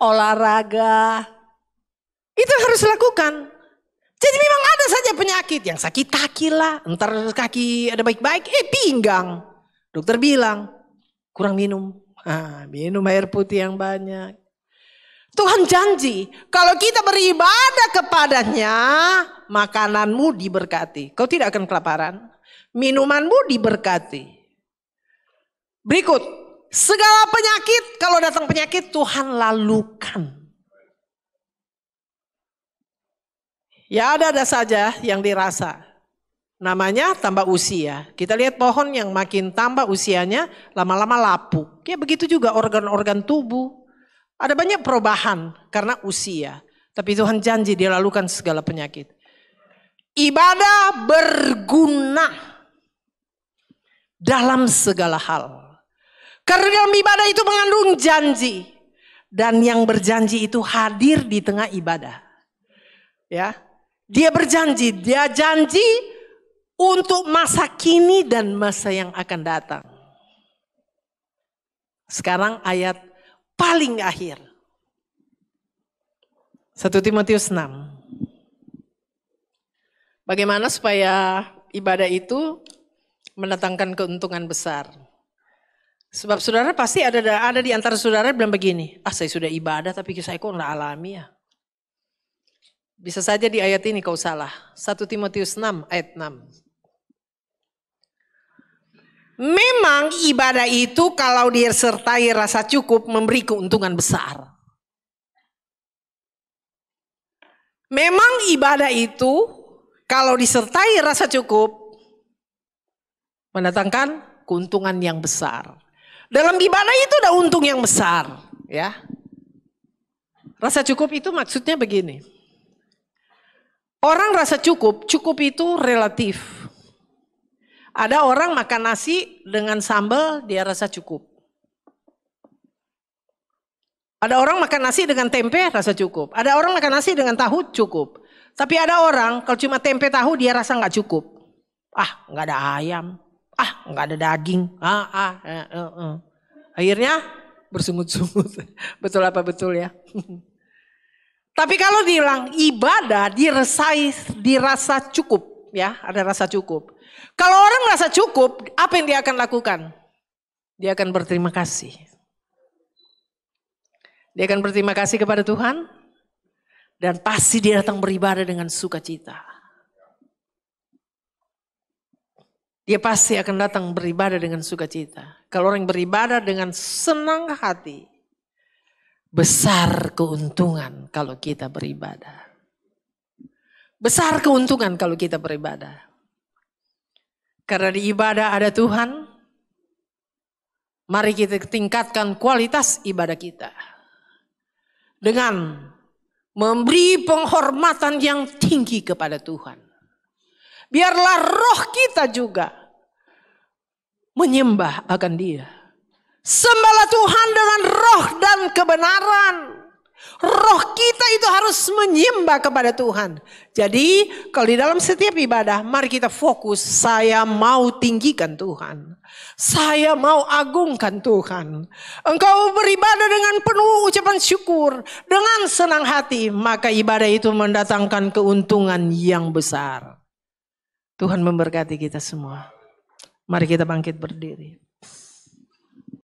Olahraga. Itu yang harus lakukan. Jadi memang ada saja penyakit. Yang sakit kaki lah. Entar kaki ada baik-baik. Pinggang. Dokter bilang kurang minum. Minum air putih yang banyak. Tuhan janji kalau kita beribadah kepadanya, makananmu diberkati. Kau tidak akan kelaparan. Minumanmu diberkati. Berikut, segala penyakit, kalau datang penyakit Tuhan lalukan. Ya ada saja yang dirasa. Namanya tambah usia. Kita lihat pohon yang makin tambah usianya lama-lama lapuk. Ya begitu juga organ-organ tubuh. Ada banyak perubahan karena usia. Tapi Tuhan janji dia lalukan segala penyakit. Ibadah berguna dalam segala hal. Karena dalam ibadah itu mengandung janji. Dan yang berjanji itu hadir di tengah ibadah. Ya, dia berjanji, dia janji untuk masa kini dan masa yang akan datang. Sekarang ayat paling akhir. 1 Timotius 6. Bagaimana supaya ibadah itu mendatangkan keuntungan besar. Sebab saudara pasti ada di antara saudara bilang begini. Saya sudah ibadah tapi saya kok enggak alami ya. Bisa saja di ayat ini kau salah. 1 Timotius 6 ayat 6. Memang ibadah itu kalau disertai rasa cukup memberi keuntungan besar. Memang ibadah itu kalau disertai rasa cukup, mendatangkan keuntungan yang besar. Dalam ibadah itu ada untung yang besar, ya. Rasa cukup itu maksudnya begini. Orang rasa cukup itu relatif. Ada orang makan nasi dengan sambal dia rasa cukup. Ada orang makan nasi dengan tempe rasa cukup. Ada orang makan nasi dengan tahu cukup. Tapi ada orang kalau cuma tempe tahu dia rasa nggak cukup. Nggak ada ayam. Nggak ada daging. Akhirnya bersungut-sungut. Betul apa betul ya? Tapi kalau dibilang ibadah dirasa cukup, ya, ada rasa cukup. Kalau orang merasa cukup, apa yang dia akan lakukan? Dia akan berterima kasih. Dia akan berterima kasih kepada Tuhan dan pasti dia datang beribadah dengan sukacita. Dia pasti akan datang beribadah dengan sukacita. Kalau orang beribadah dengan senang hati, besar keuntungan kalau kita beribadah. Besar keuntungan kalau kita beribadah. Karena di ibadah ada Tuhan, mari kita tingkatkan kualitas ibadah kita. Dengan memberi penghormatan yang tinggi kepada Tuhan. Biarlah roh kita juga menyembah akan Dia. Sembahlah Tuhan dengan roh dan kebenaran. Roh kita itu harus menyembah kepada Tuhan. Jadi kalau di dalam setiap ibadah mari kita fokus. Saya mau tinggikan Tuhan. Saya mau agungkan Tuhan. Engkau beribadah dengan penuh ucapan syukur. Dengan senang hati. Maka ibadah itu mendatangkan keuntungan yang besar. Tuhan memberkati kita semua. Mari kita bangkit berdiri.